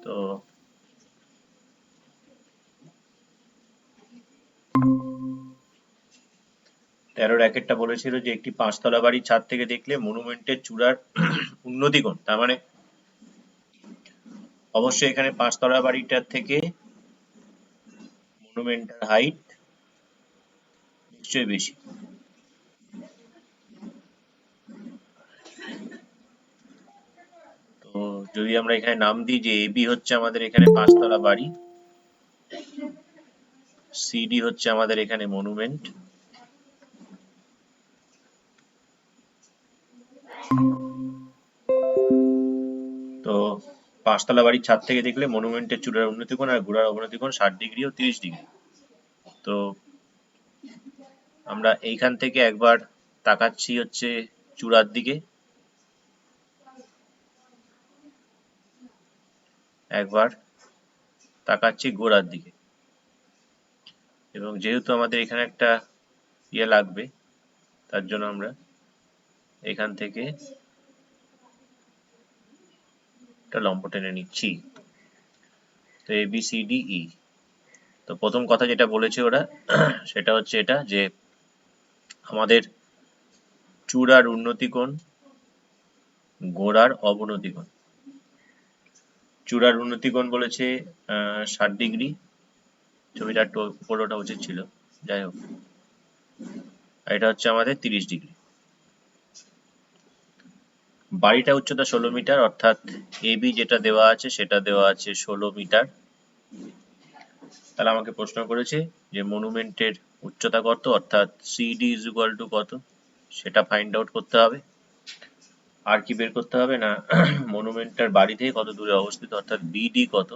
তো তেরোর একেরটা বলেছিল যে একটি পাঁচতলা বাড়ির ছাদ থেকে দেখলে মনুমেন্টের চূড়ার উন্নতি কোণ, তার মানে অবশ্যই এখানে পাঁচতলা বাড়িটার থেকে মনুমেন্টের হাইট নিশ্চয়ই বেশি। তো যদি আমরা এখানে নাম দিই যে এবি হচ্ছে আমাদের এখানে পাঁচতলা বাড়ি, সিডি হচ্ছে আমাদের এখানে মনুমেন্ট, তো পাঁচতলা বাড়ির ছাদ থেকে দেখলে মনুমেন্টের চূড়ার উন্নতি কোণ আর গোড়ার অবনতি কোণ 60° ও 30°। তো আমরা এইখান থেকে একবার তাকাচ্ছি হচ্ছে চূড়ার দিকে, একবার তাকাচ্ছি গোড়ার দিকে, এবং যেহেতু আমাদের এখানে একটা ইয়ে লাগবে তার জন্য আমরা এখান থেকে একটা লম্ব টেনে নিচ্ছি। তো A B C D E. তো প্রথম কথা যেটা বলেছে ওরা সেটা হচ্ছে এটা যে আমাদের চূড়ার উন্নতি কোণ, গোড়ার অবনতি কোণ। চূড়ার উন্নতি কোণ বলেছে 60°, ছবিটা একটু উপরে ওঠা উচিত ছিল, যাই হোক, আর এটা হচ্ছে আমাদের 30°। বাড়িটা উচ্চতা 16 মিটার, অর্থাৎ এবি যেটা দেওয়া আছে সেটা দেওয়া আছে 16 মিটার। তাহলে আমাকে প্রশ্ন করেছে যে মনুমেন্টের উচ্চতা কত, অর্থাৎ সিডি ইজ ইকুয়াল টু কত, সেটা ফাইন্ড আউট করতে হবে। আর কি বের করতে হবে না মনুমেন্টটার বাড়ি থেকে কত দূরে অবস্থিত, অর্থাৎ বিডি কত,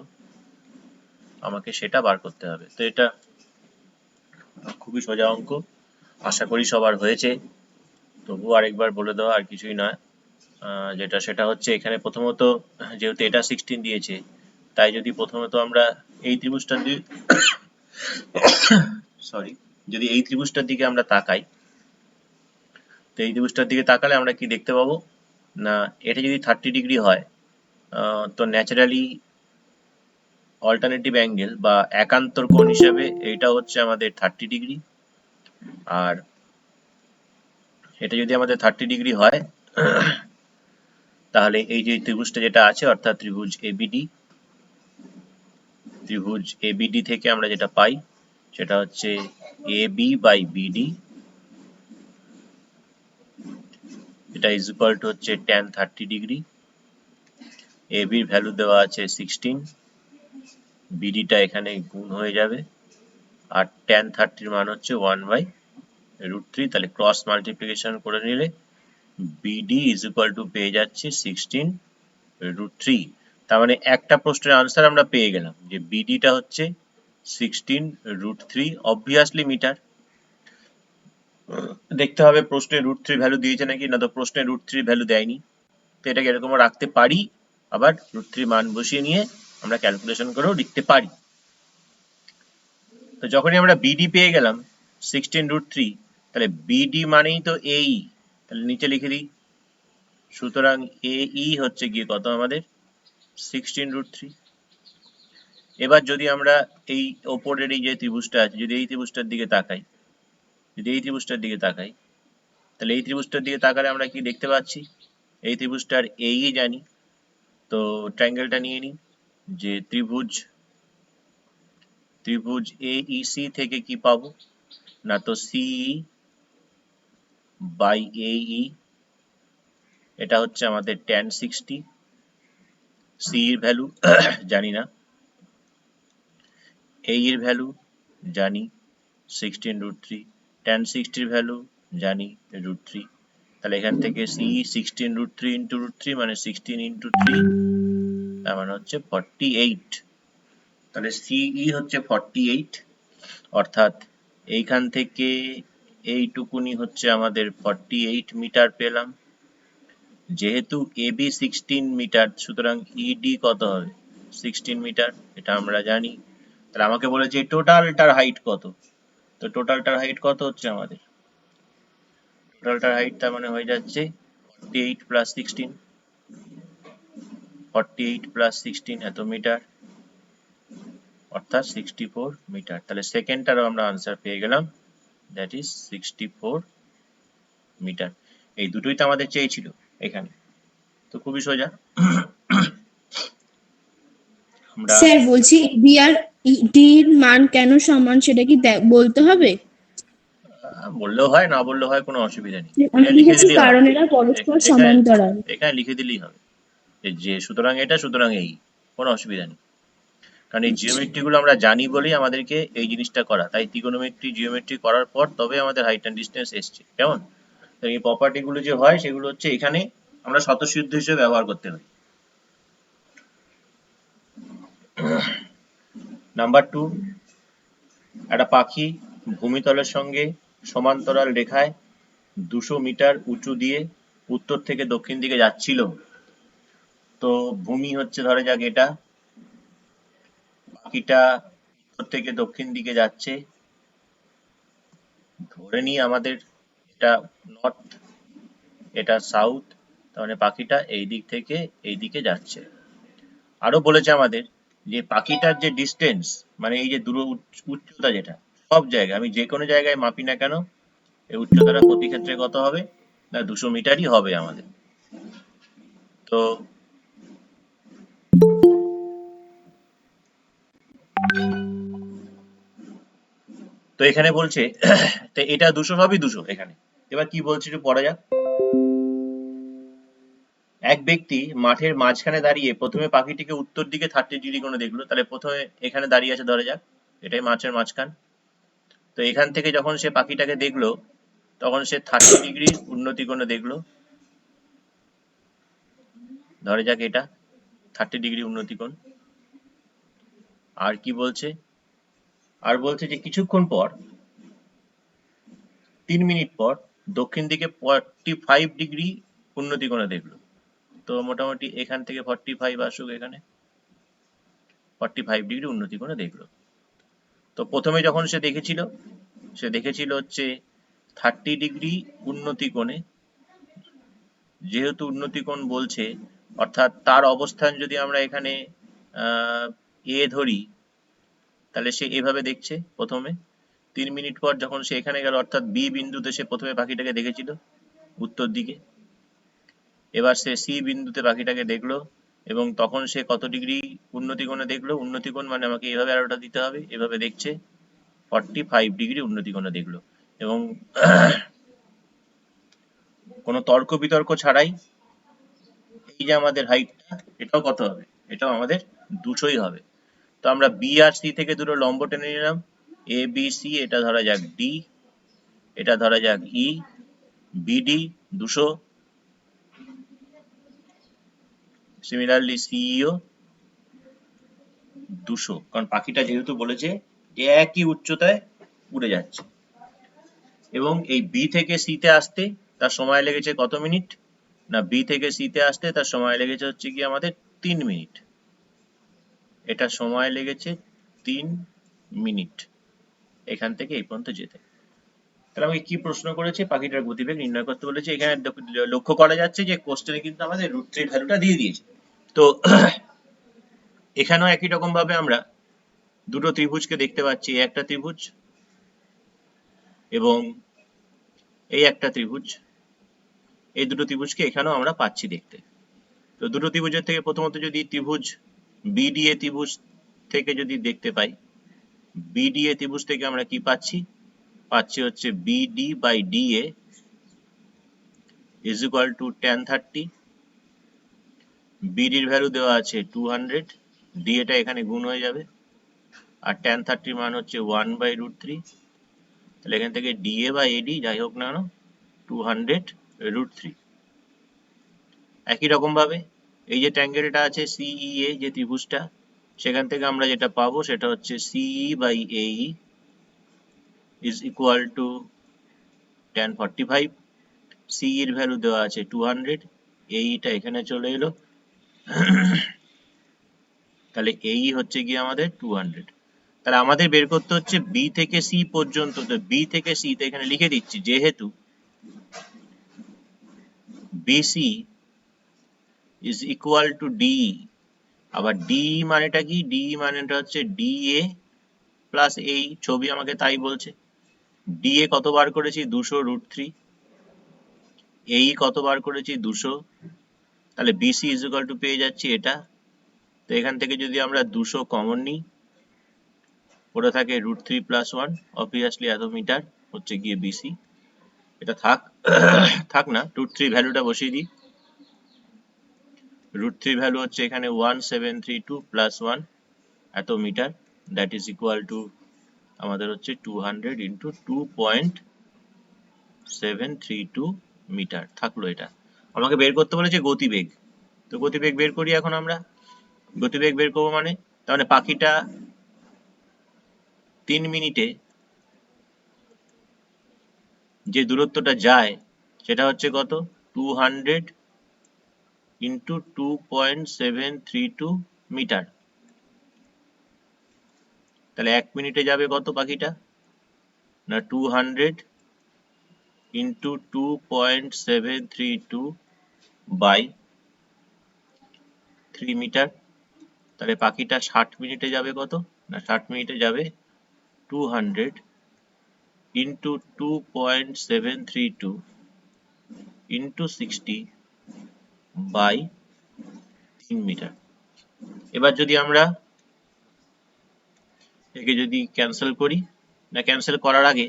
আমাকে সেটা বার করতে হবে। তো এটা খুবই সোজা অঙ্ক, আশা করি সবার হয়েছে, তবু আরেকবার বলে দেওয়া, আর কিছুই নয়। যেটা সেটা হচ্ছে এখানে প্রথমত যেহেতু এটা 16 দিয়েছে, তাই যদি প্রথমত আমরা এই ত্রিভুজটার দিকে যদি এই ত্রিভুজটার দিকে আমরা তাকাই, তো এই ত্রিভুজটার দিকে তাকালে আমরা কি দেখতে পাবো না, এটা যদি 30° হয়, তো ন্যাচারালি অল্টারনেটিভ অ্যাঙ্গেল বা একান্তর কোণ হিসেবে এইটা হচ্ছে আমাদের 30°, আর এটা যদি আমাদের 30° হয় তাহলে এই যে ত্রিভুজটা যেটা আছে অর্থাৎ ত্রিভুজ এবিডি, ত্রিভুজ এবিডি থেকে আমরা যেটা পাই সেটা হচ্ছে এবি বাই বিডি, এটা ইজ ইকুয়াল টু হচ্ছে tan 30°। এবির ভ্যালু দেওয়া আছে 16, বিডিটা এখানে গুণ হয়ে যাবে, আর tan 30 মান হচ্ছে 1/√3, তাহলে ক্রস মাল্টিপ্লিকেশন করে নিলে বিডি ইজ ইকুয়াল টু পেয়ে যাচ্ছে 16√3। তার মানে একটা প্রশ্নের আনসার আমরা পেয়ে গেলাম যে বিডিটা হচ্ছে 16√3, অবভিয়াসলি মিটার। দেখতে হবে প্রশ্নে √3 ভ্যালু দিয়েছে নাকি, না তো প্রশ্নে √3 ভ্যালু দেয়নি, তো এটাকে এরকম রাখতে পারি, আবার √3 মান বসিয়ে নিয়ে আমরা ক্যালকুলেশন করেও লিখতে পারি। তো যখনই আমরা বিডি পেয়ে গেলাম 16√3, তাহলে বিডি মানেই তো এই, তাহলে নিচে লিখে দিই, সুতরাং এই হচ্ছে গিয়ে কত আমাদের 16√3। এবার যদি আমরা এই ওপরের এই যে ত্রিভুজটা আছে, যদি এই ত্রিভুজটার দিকে তাকাই, তাহলে এই ত্রিভুজটার দিকে তাকালে আমরা কি দেখতে পাচ্ছি, এই ত্রিভুজটার এই জানি, তো ট্রায়াঙ্গেলটা নিয়ে নিই, যে ত্রিভুজ এইসি থেকে কি পাবো না, তো সিই বাই এই, এটা হচ্ছে আমাদের tan 60, সি এর ভ্যালু জানি না, এই এর ভ্যালু জানি 16√3, tan 60 এর ভ্যালু জানি √3, তাহলে এখান থেকে সি 16√3 ইন্টু √3 মানে 16 ইন্টু 3, তার মানে হচ্ছে 48। তাহলে সিই হচ্ছে 48, অর্থাৎ এইখান থেকে এইটুকুনি হচ্ছে আমাদের 48 মিটার পেলাম। যেহেতু এবি 16 মিটার, সুতরাং ইডি কত হবে 16 মিটার, এটা আমরা জানি। তাহলে আমাকে বলেছে টোটালটার হাইট কত, তো টোটালটার হাইট কত হচ্ছে আমাদের, টোটালটার হাইট তার মানে হয়ে যাচ্ছে 48 প্লাস 16, 48 প্লাস 16 এত মিটার, অর্থাৎ 64 মিটার। তাহলে সেকেন্ডটারও আমরা আনসার পেয়ে গেলাম, দ্যাট ইজ 64 মিটার। এই দুটোই তো আমাদের চেয়েছিল এখানে, তো খুবই সোজা। আমরা স্যার বলছি বি আর ডি এর মান কেন সমান সেটা কি বলতে হবে? বললেও হয়, না বললেও হয়, কোনো অসুবিধা নেই, আমি এখানে লিখে লিখেছি দিলেই হবে। কারণ এরা পরস্পর এখানে সমান্তরাল। এখানে লিখে দিলেই হবে যে সুতরাং এটা, সুতরাং এই, কোনো অসুবিধা নেই। কারণ এই জিওমেট্রি গুলো আমরা জানি বলেই আমাদেরকে এই জিনিসটা করা, তাই ত্রিগোনোমেট্রি জিওমেট্রি করার পর তবে আমাদের হাইট অ্যান্ড ডিস্টেন্স এসছে, কেমন? তো এই প্রপার্টি গুলো যে হয় সেগুলো হচ্ছে এখানে আমরা স্বতঃসিদ্ধ হিসেবে ব্যবহার করতে পারি। নাম্বার 2, একটা পাখি ভূমিতলের সঙ্গে সমান্তরাল রেখায় 200 মিটার উঁচু দিয়ে উত্তর থেকে দক্ষিণ দিকে যাচ্ছিল। তো ভূমি হচ্ছে ধরে যাক এটা, পাখিটা উত্তর থেকে দক্ষিণ দিকে যাচ্ছে, ধরে নিই আমাদের এটা নর্থ, এটা সাউথ, তার মানে পাখিটা এই দিক থেকে এই দিকে যাচ্ছে। আরো বলেছে আমাদের যে পাখিটার যে ডিস্টেন্স, মানে এই যে উচ্চতা, যেটা সব জায়গায় আমি যে কোনো জায়গায় মাপি না কেন, এই উচ্চতাটা প্রতি ক্ষেত্রে কত হবে না 200 মিটারই হবে আমাদের। তো তো এখানে বলছে তো এটা 200, সবই 200 এখানে। এবার কি বলছে একটু পড়া যাক। এক ব্যক্তি মাঠের মাঝখানে দাঁড়িয়ে প্রথমে পাখিটিকে উত্তর দিকে 30 ডিগ্রি কোণে দেখলো। তাহলে প্রথমে এখানে দাঁড়িয়ে আছে ধরা যাক, এটাই মাঠের মাঝখান। তো এখান থেকে যখন সে পাখিটাকে দেখলো তখন সে 30 ডিগ্রি উন্নতি কোণে দেখলো, ধরে যাক এটা 30 ডিগ্রি উন্নতি কোণ। আর কি বলছে, আর বলছে যে কিছুক্ষণ পর 3 মিনিট পর দক্ষিণ দিকে 45 ডিগ্রি উন্নতি কোণে দেখলো। তো মোটামুটি এখান থেকে 45 আসুক, এখানে 45 ডিগ্রি উন্নতি কোণে দেখলো। তো প্রথমে যখন সে দেখেছিল হচ্ছে 30 ডিগ্রি উন্নতি কোণে। যেহেতু উন্নতি কোণ বলছে, অর্থাৎ তার অবস্থান যদি আমরা এখানে এ ধরি, তাহলে সে এভাবে দেখছে প্রথমে। 3 মিনিট পর যখন সে এখানে গেল, অর্থাৎ বি বিন্দুতে সে প্রথমে পাখিটাকে দেখেছিল উত্তর দিকে। এবার সে সি বিন্দুতে পাখিটাকে দেখলো, এবং তখন সে কত ডিগ্রি উন্নতি কোণে দেখলো, উন্নতি কোণ মানে আমাকে এভাবে আরোটা দিতে হবে, এভাবে দেখছে 45 ডিগ্রি উন্নতি কোণে দেখলো। এবং কোনো তর্ক বিতর্ক ছাড়াই এই যে আমাদের হাইটটা, এটাও কত হবে, এটাও আমাদের 200ই হবে। তো আমরা বি আর সি থেকে দুটো লম্ব টেনে নিলাম, এ বি সি, এটা ধরা যাক ডি, এটা ধরা যাক ই, বিডি 200, সিমিলারলি সিইও 200, কারণ পাখিটা যেহেতু বলেছে যে একই উচ্চতায় উড়ে যাচ্ছে। এবং এই বি থেকে সি তে আসতে তার সময় লেগেছে কত মিনিট না, বি থেকে সি তে আসতে তার সময় লেগেছে হচ্ছে কি আমাদের 3 মিনিট। এটা সময় লেগেছে 3 মিনিট এখান থেকে এই পর্যন্ত যেতে। তাহলে আমাকে কি প্রশ্ন করেছে, পাখিটার গতিবেগ নির্ণয় করতে বলেছে। এখানে লক্ষ্য করা যাচ্ছে যে কোশ্চেনে কিন্তু আমাদের √3 ভ্যালুটা দিয়ে দিয়েছে। তো এখানেও একই রকম ভাবে আমরা দুটো ত্রিভুজকে দেখতে পাচ্ছি, এই একটা ত্রিভুজ এবং এই একটা ত্রিভুজ। এই দুটো ত্রিভুজকে এখানেও আমরা পাচ্ছি দেখতে। তো দুটো ত্রিভুজের থেকে প্রথমত যদি ত্রিভুজ বিডিএ ত্রিভুজ থেকে যদি দেখতে পাই, বিডিএ ত্রিভুজ থেকে আমরা কি পাচ্ছি, পাচ্ছি হচ্ছে BD by DA is equal to tan 30। বিডির ভ্যালু দেওয়া আছে 200, ডিএটা এখানে গুণ হয়ে যাবে, আর tan 30 মান হচ্ছে 1/√3। তাহলে এখান থেকে ডিএ বা এডি যাই হোক না কেন 200√3। একই রকম ভাবে এই যে ট্যাঙ্গেলটা আছে সিইএ যে ত্রিভুজটা, সেখান থেকে আমরা যেটা পাবো সেটা হচ্ছে সিই বাই এই ইজ ইকুয়াল টু tan 45। সিই এর ভ্যালু দেওয়া আছে 200, এইটা এখানে চলে এলো, তাহলে এই হচ্ছে গিয়ে আমাদের 200। তাহলে আমাদের বের করতে হচ্ছে বি থেকে সি পর্যন্ত। তো বি থেকে সি তে এখানে লিখে দিচ্ছি, যেহেতু BC is equal to D. আবার ডি মানেটা কি? ডি মানেটা হচ্ছে ডি এ প্লাস এই ছবি আমাকে তাই বলছে। ডি এ কত বার করেছি? 200√3। এই কত বার করেছি? 200। তাহলে বিসি ইজ ইকুয়াল টু পেয়ে যাচ্ছি এটা। তো এখান থেকে যদি আমরা 200 কমন নিই, ওটা থাকে √3 + 1, অবভিয়াসলি এত মিটার হচ্ছে গিয়ে বিসি। এটা থাক থাক না, √3 ভ্যালুটা বসিয়ে দিই। √3 ভ্যালু হচ্ছে এখানে 1732 + 1 এত metre, that is equal to আমাদের হচ্ছে 200 × 2.732 মিটার থাকলো। এটা আমাকে বের করতে বলেছে গতিবেগ। তো গতিবেগ বের করি এখন আমরা। গতিবেগ বের করবো মানে, তার মানে পাখিটা 3 মিনিটে যে দূরত্বটা যায় সেটা হচ্ছে কত? 200 × 2.732 মিটার। তাহলে 1 মিনিটে যাবে কত পাখিটা? না 200 × 2.732 বাই 3 মিটার। তাহলে পাখিটা 60 মিনিটে যাবে কত? না 60 মিনিটে যাবে 200 × 2.732 × 60 বাই 3 মিটার। এবার যদি আমরা একে যদি ক্যান্সেল করি, না ক্যান্সেল করার আগে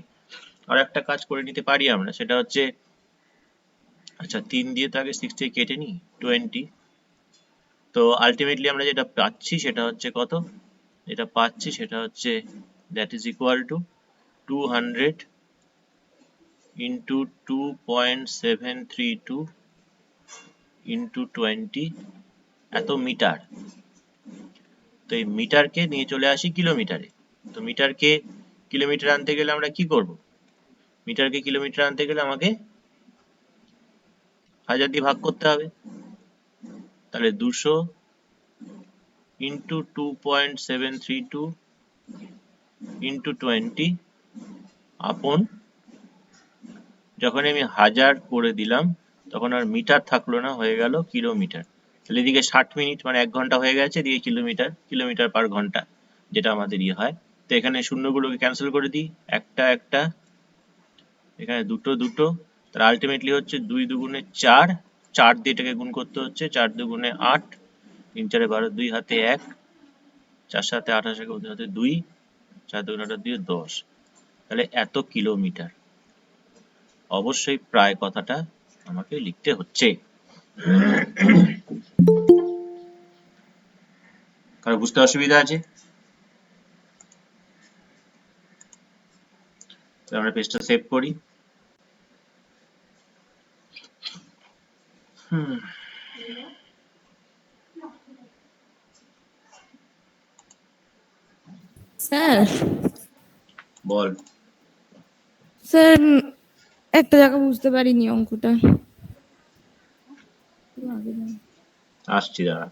আর একটা কাজ করে নিতে পারি আমরা, সেটা হচ্ছে, আচ্ছা 3 দিয়ে তো আগে 60 কেটে নিই, 20। তো আলটিমেটলি আমরা যেটা পাচ্ছি সেটা হচ্ছে কত? যেটা পাচ্ছি সেটা হচ্ছে দ্যাট ইজ ইকুয়াল টু 200 × 2.732 × 20 এত মিটার। তো এই মিটারকে নিয়ে চলে আসি কিলোমিটারে। তো মিটারকে কিলোমিটার আনতে গেলে আমরা কি করব? মিটারকে কিলোমিটার আনতে গেলে আমাকে 1000 দিয়ে ভাগ করতে হবে। তাহলে 200 × 2.732 × 20 আপন, যখন আমি 1000 করে দিলাম তখন আর মিটার থাকলো না, হয়ে গেল কিলোমিটার। তাহলে এদিকে 60 মিনিট মানে 1 ঘন্টা হয়ে গেছে, এদিকে কিলোমিটার, কিলোমিটার পার ঘন্টা যেটা আমাদের ইয়ে হয়। তো এখানে শূন্যগুলোকে ক্যান্সেল করে দিই, একটা একটা, এখানে দুটো দুটো। তাহলে আলটিমেটলি হচ্ছে 2 দুগুণে 4, 4 দিয়ে এটাকে গুণ করতে হচ্ছে, 4 দুগুণে 8, 3 4 12, 2 হাতে 1, 4 7 28, 2 হাতে 2, 4 দুগুণে 8 দিয়ে 10। তাহলে এত কিলোমিটার। অবশ্যই প্রায় কথাটা আমাকে লিখতে হচ্ছে, কারণ বুঝতে অসুবিধা আছে। তো আমরা পেজটা সেভ করি। স্যার বল। স্যার একটা জায়গা বুঝতে পারিনি অঙ্কটা। আসছি দাঁড়া।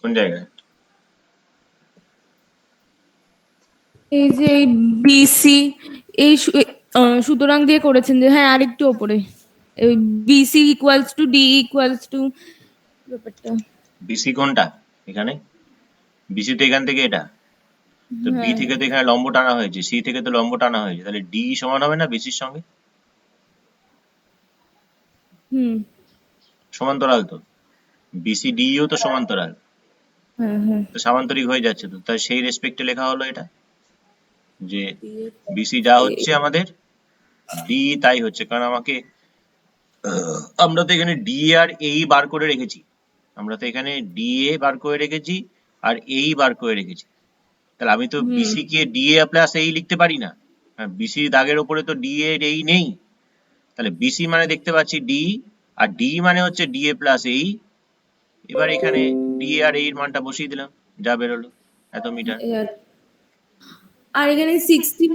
কোন জায়গায়? এই যে বিসি, এই সুতরাং দিয়ে করেছেন যে, হ্যাঁ আরেকটু ওপরে BC equals to D equals to ব্যাপারটা। বিসি কোনটা? এখানে বিসি তো এখান থেকে এটা। তো বি হ্যাঁ থেকে তো এখানে লম্ব টানা হয়েছে, সি থেকে তো লম্ব টানা হয়েছে, তাহলে ডি সমান হবে না বিসির সঙ্গে? হুম সমান্তরাল তো, বিসি ডিও তো সমান্তরাল, হ্যাঁ হ্যাঁ তো সামান্তরিক হয়ে যাচ্ছে। তো তাই সেই রেসপেক্টে লেখা হলো এটা, যে বিসি যা হচ্ছে আমাদের ডি তাই হচ্ছে। কারণ আমাকে, আমরা তো এখানে ডি আর এই বার করে রেখেছি, আমরা তো এখানে ডি এ বার করে রেখেছি আর এই বার করে রেখেছি। তাহলে আমি তো বিসি কে ডি এ প্লাস এই লিখতে পারি না, বিসি দাগের উপরে তো ডি এর এই নেই। তাহলে বিসি মানে দেখতে পাচ্ছি ডি, আর ডি মানে হচ্ছে ডি এ প্লাস এই। এবার এখানে ডি এ আর এই এর মানটা বসিয়ে দিলাম, যা বেরোলো এত মিটার। আর এখানে 60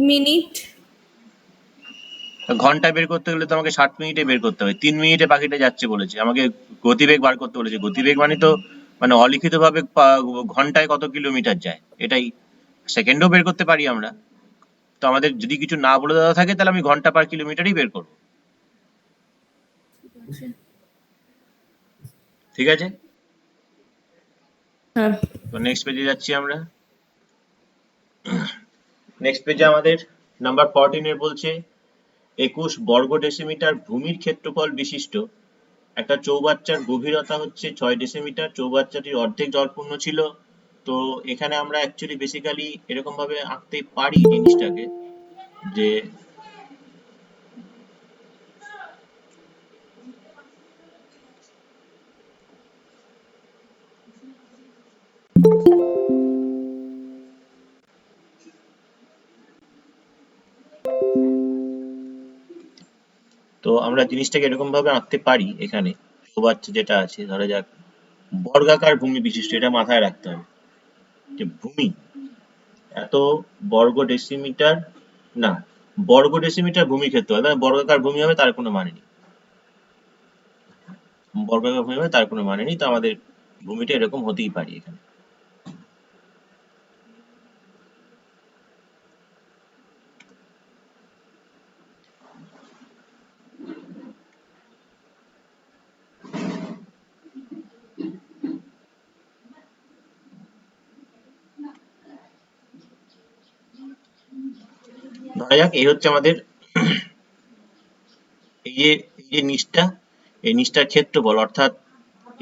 মিনিট। ঘন্টা বের করতে গেলে তো আমাকে 60 মিনিটে বের করতে হবে, 3 মিনিটে পাখিটা যাচ্ছে বলেছে, আমাকে গতিবেগ বার করতে বলেছে। গতিবেগ মানে তো মানে অলিখিত ভাবে ঘন্টায় কত কিলোমিটার যায়, এটাই। সেকেন্ডও বের করতে পারি আমরা, তো আমাদের যদি কিছু না বলে দেওয়া থাকে তাহলে আমি ঘন্টা পার কিলোমিটারই বের করবো। ঠিক আছে, হ্যাঁ তো নেক্সট পেজে যাচ্ছি আমরা। নেক্সট পেজে আমাদের নাম্বার 14 এর বলছে 21 বর্গ ডেসিমিটার ভূমির ক্ষেত্রফল বিশিষ্ট একটা চৌবাচ্চার গভীরতা হচ্ছে 6 ডেসিমিটার। চৌবাচ্চাটির অর্ধেক জলপূর্ণ ছিল। তো এখানে আমরা অ্যাকচুয়ালি বেসিক্যালি এরকম ভাবে আঁকতে পারি জিনিসটাকে, যে তো আমরা জিনিসটাকে এরকম ভাবে আঁকতে পারি। এখানে চৌবাচ্চা যেটা আছে, ধরা যাক বর্গাকার ভূমি বিশিষ্ট, এটা মাথায় রাখতে হবে যে ভূমি এত বর্গ ডেসিমিটার, না বর্গ ডেসিমিটার ভূমি ক্ষেত্রফল, বর্গাকার ভূমি হবে তার কোনো মানে নেই, বর্গাকার ভূমি হবে তার কোনো মানে নেই। তো আমাদের ভূমিটা এরকম হতেই পারে এখানে। ধরা যাক এই হচ্ছে আমাদের এই যে নিচটা, এই নিচটার ক্ষেত্রফল, অর্থাৎ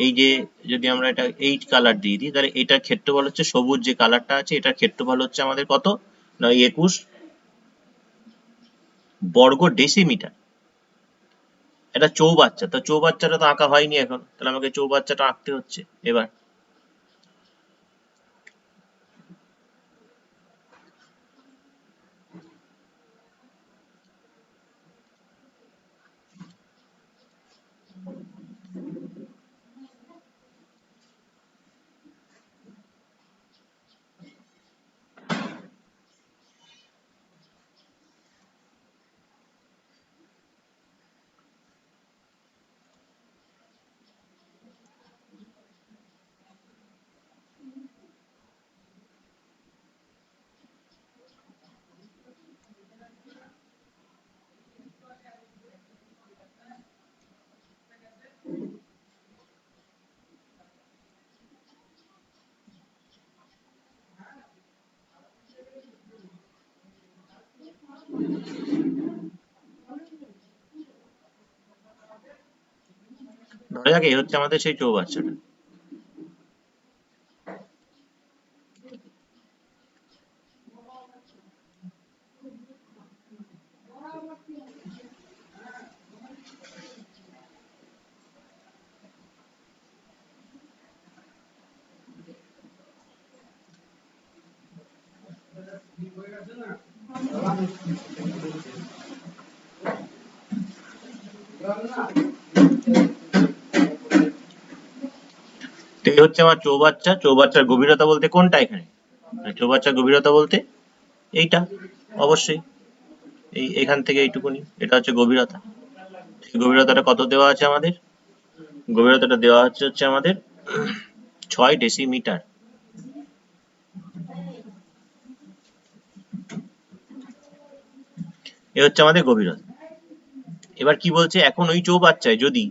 এই যে যদি আমরা এটা এই কালার দিয়ে দিই তাহলে এটার ক্ষেত্রফল হচ্ছে, সবুজ যে কালারটা আছে এটার ক্ষেত্রফল হচ্ছে আমাদের কত না 21 বর্গ ডেসিমিটার। এটা চৌবাচ্চা, তো চৌবাচ্চাটা তো আঁকা হয়নি এখন, তাহলে আমাকে চৌবাচ্চাটা আঁকতে হচ্ছে এবার। ধরা যাক এই হচ্ছে আমাদের সেই চৌবাচ্চাটা। তো এই হচ্ছে আমার চৌবাচ্চা। চৌবাচ্চার গভীরতা বলতে কোনটা এখানে, চৌবাচ্চার গভীরতা বলতে এইটা, অবশ্যই এখান থেকে এইটুকুনি, এটা হচ্ছে গভীরতা। গভীরতাটা কত দেওয়া আছে আমাদের, গভীরতাটা দেওয়া হচ্ছে আমাদের 6 ডেসিমিটার। এ হচ্ছে আমাদের গভীরতা। এবার কি বলছে, এখন ওই চৌবাচ্চায় যদি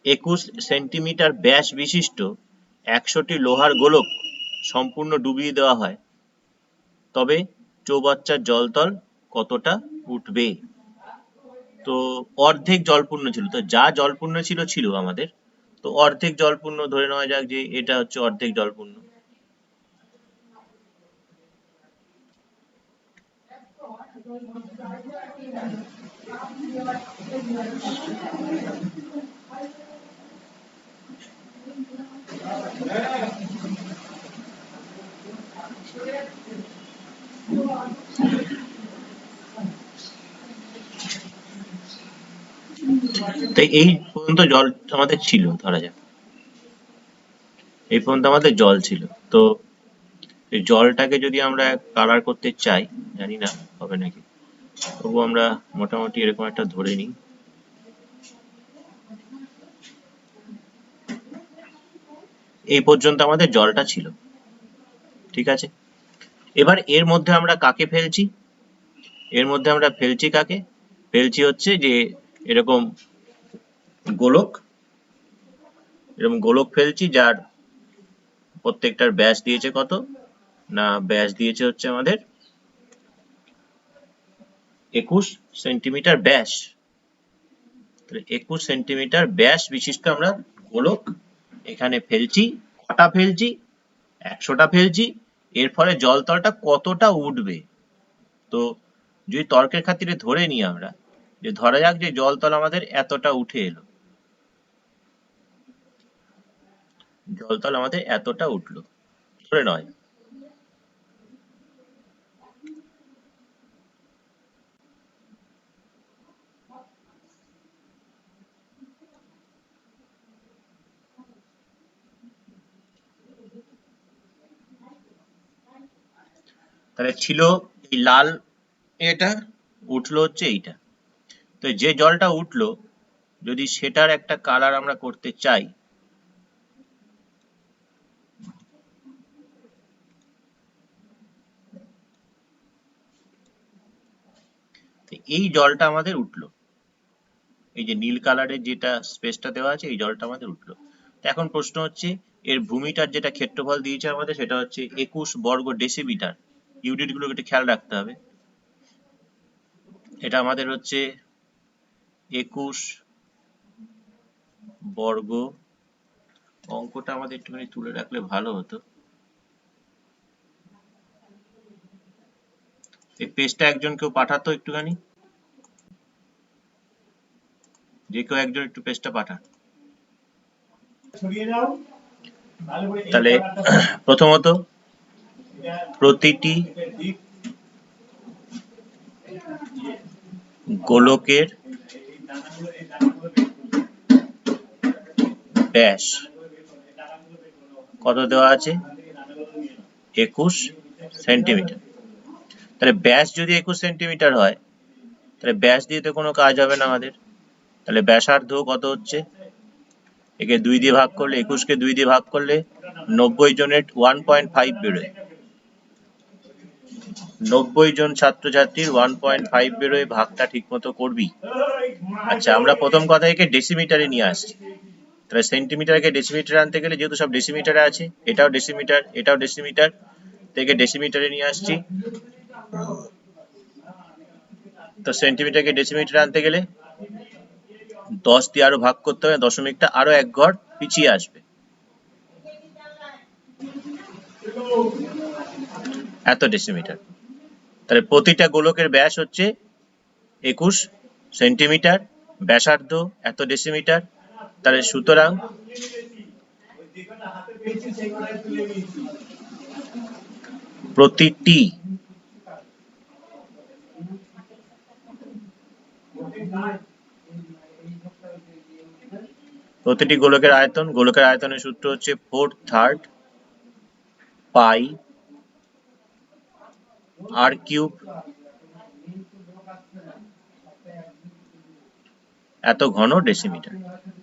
21 সেন্টিমিটার ব্যাস বিশিষ্ট 100টি লোহার গোলক সম্পূর্ণ ডুবিয়ে দেওয়া হয়, তবে চৌবাচ্চার জলতল কতটা উঠবে। তো অর্ধেক জলপূর্ণ ছিল, তো যা জলপূর্ণ ছিল ছিল আমাদের, তো অর্ধেক জলপূর্ণ ধরে নেওয়া যাক যে এটা হচ্ছে অর্ধেক জলপূর্ণ। তাই এই পর্যন্ত জল আমাদের ছিল, ধরা যাক এই পর্যন্ত আমাদের জল ছিল। তো এই জলটাকে যদি আমরা কালার করতে চাই, জানি না হবে নাকি, তবু আমরা মোটামুটি এরকম একটা ধরে নিই। এই পর্যন্ত আমাদের জলটা ছিল, ঠিক আছে। এবার এর মধ্যে আমরা কাকে ফেলছি? এর মধ্যে আমরা ফেলছি কাকে? ফেলছি হচ্ছে যে এরকম গোলক, এরকম গোলক ফেলছি যার প্রত্যেকটার ব্যাস দিয়েছে কত না, ব্যাস দিয়েছে হচ্ছে আমাদের 21 সেন্টিমিটার ব্যাস। 21 সেন্টিমিটার ব্যাস বিশিষ্ট আমরা গোলক এখানে ফেলছি। কটা ফেলছি? 100টা ফেলছি। এর ফলে জলতলটা কতটা উঠবে? তো যদি তর্কের খাতিরে ধরে নিই আমরা, যে ধরা যাক যে জলতল আমাদের এতটা উঠে এলো, জলতল আমাদের এতটা উঠলো, ধরে নয়, তাহলে ছিল এই লাল, এটা উঠলো হচ্ছে এইটা। তো যে জলটা উঠলো যদি সেটার একটা কালার আমরা করতে চাই, তো এই জলটা আমাদের উঠলো, এই যে নীল কালারের যেটা স্পেসটা দেওয়া আছে এই জলটা আমাদের উঠলো। তো এখন প্রশ্ন হচ্ছে এর ভূমিটার যেটা ক্ষেত্রফল দিয়েছে আমাদের সেটা হচ্ছে 21 বর্গ ডেসিমিটার। ইউনিট গুলো একটু খেয়াল রাখতে হবে। এটা আমাদের হচ্ছে 21 বর্গ, অঙ্কটা আমাদের একটুখানি তুলে রাখলে ভালো হতো। এই পেজটা একজন কেউ পাঠাতো একটুখানি, যে কেউ একজন একটু পেজটা পাঠান। তাহলে প্রথমত প্রতিটি গোলকের ব্যাস কত দেওয়া আছে? 21 সেন্টিমিটার। তাহলে ব্যাস যদি 21 সেন্টিমিটার হয় তাহলে ব্যাস দিয়ে তো কোনো কাজ হবে না আমাদের। তাহলে ব্যাসার্ধ কত হচ্ছে? একে 2 দিয়ে ভাগ করলে, 21 কে 2 দিয়ে ভাগ করলে 90 জনের 1.5 বেরোয়। 90 জন ছাত্রছাত্রীর 1.5 বেরোয়, ভাগটা ঠিক মতো করবি। আচ্ছা, আমরা প্রথম কথা একে ডেসিমিটারে নিয়ে আসছি। তাহলে সেন্টিমিটারকে ডেসিমিটারে আনতে গেলে যেহেতু সব ডেসিমিটারে আছে, এটাও ডেসিমিটার এটাও ডেসিমিটার, থেকে ডেসিমিটারে নিয়ে আসছি। তো সেন্টিমিটারকে ডেসিমিটারে আনতে গেলে 10 দিয়ে আরো ভাগ করতে হবে, দশমিকটা আরো এক ঘর পিছিয়ে আসবে, এত ডেসিমিটার। তাহলে প্রতিটা গোলকের ব্যাস হচ্ছে 21 সেন্টিমিটার, ব্যাসার্ধ এত ডেসিমিটার। তাহলে সুতরাং প্রতিটি গোলকের আয়তন, গোলকের আয়তনের সূত্র হচ্ছে 4/3 পাই আর কিউব এত ঘন ডেসিমিটার।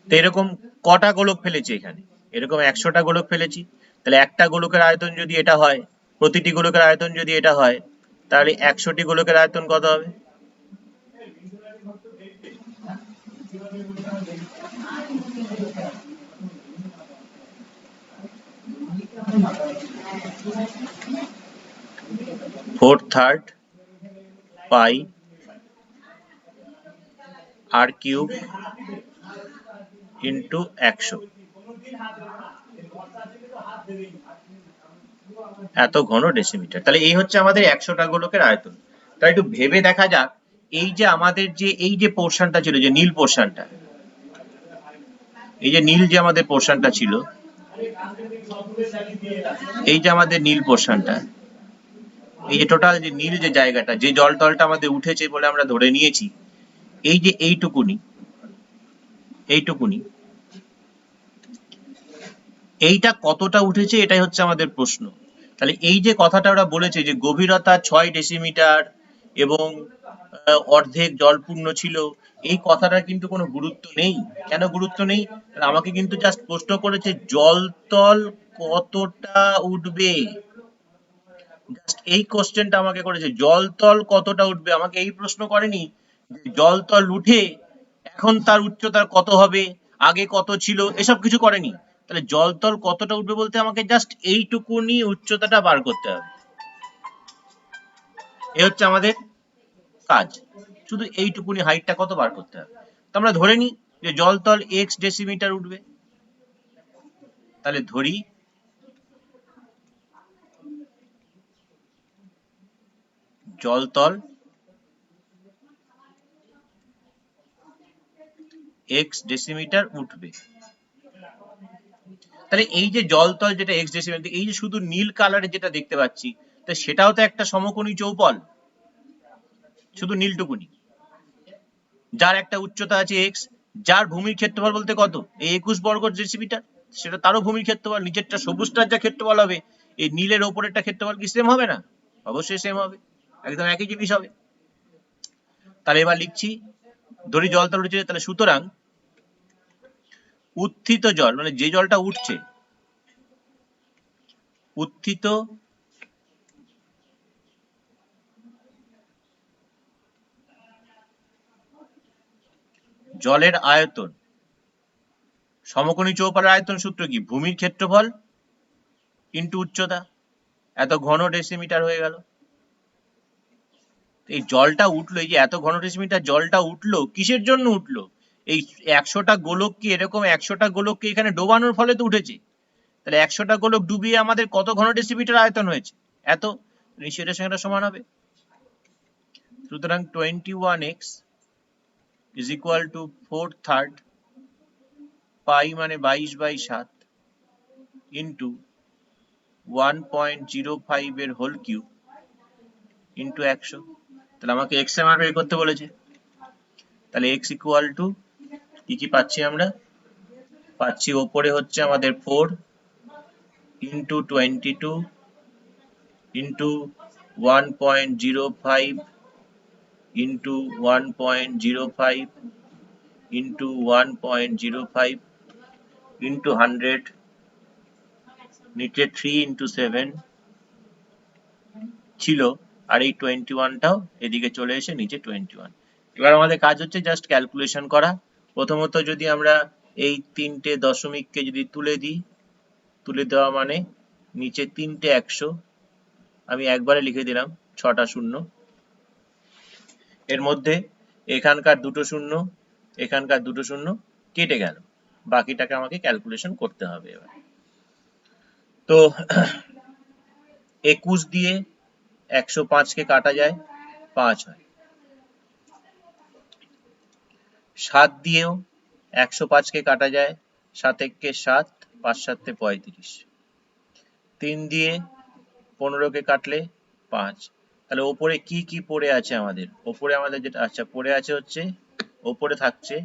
তো এরকম কটা গোলক ফেলেছি এখানে? এরকম 100টা গোলক ফেলেছি। তাহলে একটা গোলকের আয়তন যদি এটা হয়, প্রতিটি গোলকের আয়তন যদি এটা হয়, তাহলে 100টি গোলকের আয়তন কত হবে? ফোর থার্ড পাই আর কিউব ইন্টু 100, এত ঘন ডেসিমিটার। তাহলে এই হচ্ছে আমাদের 100টা গোলকের আয়তন। তাই একটু ভেবে দেখা যাক, এই যে আমাদের যে এই যে পোর্শনটা ছিল, যে নীল পোর্শনটা, এই যে নীল যে আমাদের পোর্শনটা ছিল, এই যে আমাদের নীল পোর্শনটা, এই যে টোটাল যে নীল যে জায়গাটা, যে জল তলটা আমাদের উঠেছে বলে আমরা ধরে নিয়েছি, এই যে এইটুকুনি, এইটুকুনি, এইটা কতটা উঠেছে এটাই হচ্ছে আমাদের প্রশ্ন। তাহলে এই যে কথাটা ওরা বলেছে যে গভীরতা 6 ডেসিমিটার এবং অর্ধেক জলপূর্ণ ছিল, এই কথাটার কিন্তু কোনো গুরুত্ব নেই। কেন গুরুত্ব নেই? আমাকে কিন্তু জাস্ট প্রশ্ন করেছে জলতল কতটা উঠবে। জাস্ট এই কোশ্চেনটা আমাকে করেছে, জলতল কতটা উঠবে। আমাকে এই প্রশ্ন করেনি যে জলতল উঠে এখন তার উচ্চতা কত হবে, আগে কত ছিল, এসব কিছু করেনি। তাহলে জলতল কতটা উঠবে বলতে আমাকে জাস্ট এইটুকুনি উচ্চতাটা বার করতে হবে। এই হচ্ছে আমাদের কাজ, শুধু এইটুকুনি হাইটটা কত বার করতে হবে। তো আমরা ধরে নিই যে জলতল এক্স ডেসিমিটার উঠবে। তাহলে ধরি জলতল এক্স ডেসিমিটার উঠবে। তাহলে এই যে জলতল যেটা এক্স ডেসিমিটার, এই যে শুধু নীল কালারে যেটা দেখতে পাচ্ছি, তা সেটাও তো একটা সমকোণী চৌপল, শুধু নীলটুকুনি, যার একটা উচ্চতা আছে এক্স, যার ভূমির ক্ষেত্রফল বলতে কত, এই 21 বর্গ ডেসিমিটার, সেটা তারও ভূমির ক্ষেত্রফল। নিচেরটা সবুজটার যা ক্ষেত্রফল হবে, এই নীলের ওপরেরটা ক্ষেত্রফল কি সেম হবে না? অবশ্যই সেম হবে, একদম একই জিনিস হবে। তাহলে এবার লিখছি, ধরি জলতল উঠছে, তাহলে সুতরাং উত্থিত জল, মানে যে জলটা উঠছে, উত্থিত জলের আয়তন, সমকোণী চৌপালের আয়তন সূত্র কি, ভূমির ক্ষেত্রফল ইন্টু উচ্চতা, এত ঘন ডেসিমিটার হয়ে গেল। এই জলটা উঠলো, এই যে এত ঘন ডেসিমিটার জলটা উঠলো, কিসের জন্য উঠলো? এই 100টা গোলককে, এরকম 100টা গোলককে এখানে ডোবানোর ফলে তো উঠেছে। তাহলে 100টা গোলক ডুবিয়ে আমাদের কত ঘন ডেসিমিটার আয়তন হয়েছে, এত, সেটার সঙ্গে সমান হবে। সুতরাং 21x is equal to 4/3 পাই মানে 22/7 ইন্টু 1.05 এর হোল কিউব ইন্টু 100। তাহলে আমাকে এক্স এর মান বের করতে বলেছে। তাহলে এক্স ইকুয়াল টু কি কি পাচ্ছি আমরা, পাচ্ছি ওপরে হচ্ছে আমাদের 4 into 22 into 1.05 into 1.05 into 1.05 into 100, নিচে 3 ইন্টু 7 ছিল, আর এই 21টাও এদিকে চলে এসে নিচে 21। এবার আমাদের কাজ হচ্ছে জাস্ট ক্যালকুলেশন করা। প্রথমত যদি আমরা এই তিনটে দশমিককে যদি তুলে দিই, তুলে দেওয়া মানে নিচে তিনটে 100, আমি একবারে লিখে দিলাম 6টা শূন্য, এর মধ্যে এখানকার দুটো শূন্য, এখানকার দুটো শূন্য কেটে গেল, বাকিটাকে আমাকে ক্যালকুলেশন করতে হবে। এবার তো 21 দিয়ে 105কে কাটা যায়, 5 হয়। 7 দিয়েও 105কে কাটা যায়, 7 একে 7, 5 7 35। 3 দিয়ে 15কে কাটলে 5। তাহলে ওপরে কি কি পড়ে আছে আমাদের, ওপরে আমাদের যেটা আচ্ছা পড়ে আছে হচ্ছে, ওপরে থাকছে,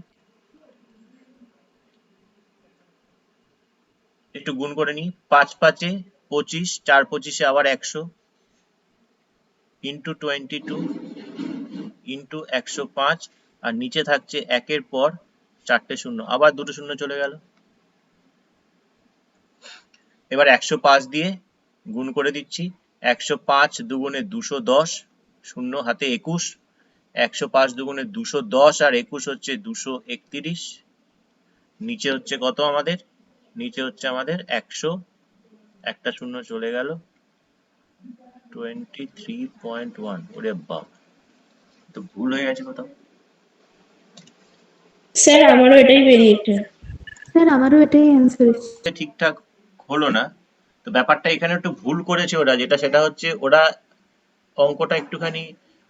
একটু গুণ করে নিই, 5 5 25, 4 25 আবার 100 ইন্টু 22 ইন্টু 105, আর নিচে থাকছে একের পর 4টে শূন্য, আবার দুটো শূন্য চলে গেল। এবার 105 দিয়ে গুণ করে দিচ্ছি, 105 দুগুণে 210, শূন্য হাতে 21, 105 দুগুণে 210 আর 21 হচ্ছে 231, নিচে হচ্ছে কত আমাদের, নিচে হচ্ছে আমাদের 100, একটা শূন্য চলে গেল, 23.1। ওরে বাপ, তো ভুল হয়ে গেছে কোথাও। স্যার আমারও এটাই বেরিয়েছে। স্যার আমারও এটাই অ্যান্সার এসেছে। ঠিকঠাক হলো না, তো ব্যাপারটা এখানে একটু ভুল করেছে ওরা, যেটা সেটা হচ্ছে ওরা অঙ্কটা একটুখানি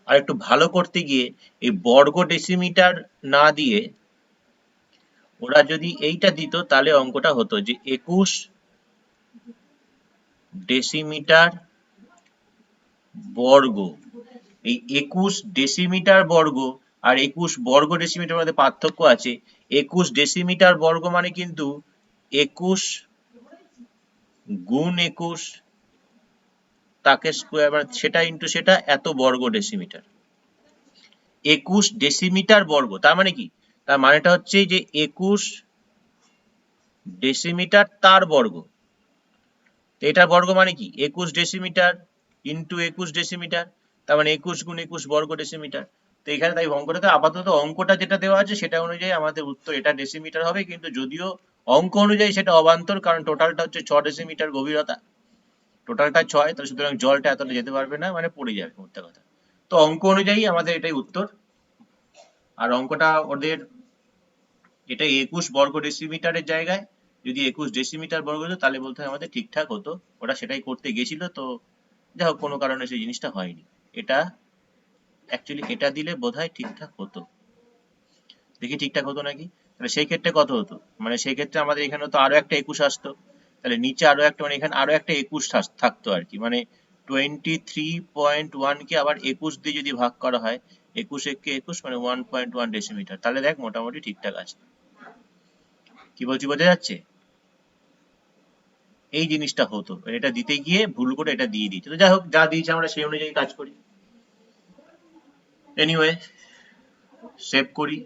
আর একটু ভালো করতে গিয়ে এই বর্গ ডেসিমিটার না দিয়ে ওরা যদি এইটা দিত তাহলে অঙ্কটা হতো যে 21 ডেসিমিটার বর্গ। এই 21 ডেসিমিটার বর্গ আর 21 বর্গ ডেসিমিটার মধ্যে পার্থক্য আছে। 21 ডেসিমিটার বর্গ মানে কিন্তু 21 গুণ 21 তাকে স্কোয়ার, মানে সেটা ইন্টু সেটা এত বর্গ ডেসিমিটার। 21 ডেসিমিটার বর্গ তার মানে কি, তার মানেটা হচ্ছে যে 21 ডেসিমিটার তার বর্গ। এটার বর্গ মানে কি, 21 ডেসিমিটার ইন্টু 21 ডেসিমিটার, তার মানে 21 গুণ 21 বর্গ ডেসিমিটার। তো এখানে তাই অঙ্কটাতে আপাতত অঙ্কটা যেটা দেওয়া আছে সেটা অনুযায়ী আমাদের উত্তর এটা ডেসিমিটার হবে, কিন্তু যদিও অঙ্ক অনুযায়ী সেটা অবান্তর, কারণ টোটালটা হচ্ছে 6 ডেসিমিটার গভীরতা, টোটালটা 6, তাহলে সুতরাং জলটা এতটা যেতে পারবে না, মানে পড়ে যাবে মোদ্দা কথা। তো অঙ্ক অনুযায়ী আমাদের এটাই উত্তর। আর অঙ্কটা ওদের এটা 21 বর্গ ডেসিমিটারের জায়গায় যদি 21 ডেসিমিটার বর্গ হতো তাহলে বলতে হয় আমাদের ঠিকঠাক হতো, ওরা সেটাই করতে গেছিল, তো যাই হোক কোনো কারণে সেই জিনিসটা হয়নি। এটা অ্যাকচুয়ালি এটা দিলে বোধহয় ঠিকঠাক হতো, দেখি ঠিকঠাক হতো নাকি। তাহলে সেই ক্ষেত্রে কত হতো, মানে সেই ক্ষেত্রে আমাদের এখানে তো আরো একটা 21 আসতো, তাহলে নিচে আরো একটা, মানে এখানে আরো একটা 21 থাকতো আর কি, মানে 23.1 কে আবার 21 দিয়ে যদি ভাগ করা হয়, 21 একে 21 মানে 1.1 ডেসিমিটার, তাহলে দেখ মোটামুটি ঠিকঠাক আছে। কি বলছি বোঝা যাচ্ছে? এই জিনিসটা হতো, এটা দিতে গিয়ে ভুল করে এটা দিয়ে দিচ্ছে। তো যাই হোক, যা দিয়েছে আমরা সেই অনুযায়ী কাজ করি। এনিওয়ে, সেভ করি।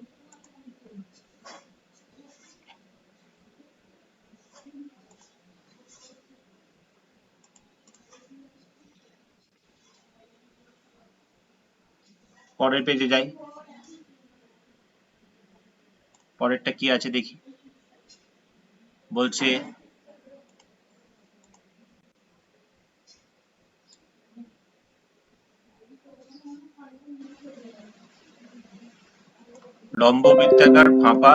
পরের পেজে যাই, পরেরটা কি আছে দেখি। বলছে লম্ব বৃত্তাকার ফাঁপা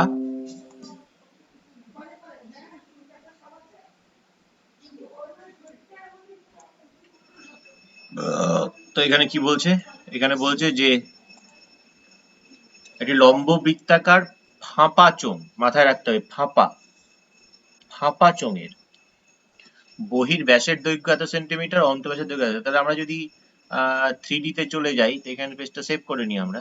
তো এখানে কি বলছে, এখানে বলছে যে একটি লম্ব বৃত্তাকার ফাঁপা চোঙ, মাথায় রাখতে হবে ফাঁপা, ফাঁপা চোঙের বহির ব্যাসের দৈর্ঘ্য এত সেন্টিমিটার, অন্তঃব্যাসের দৈর্ঘ্য এত। তাহলে আমরা যদি 3D তে চলে যাই, তো এখানে পেজটা সেভ করে নিই আমরা।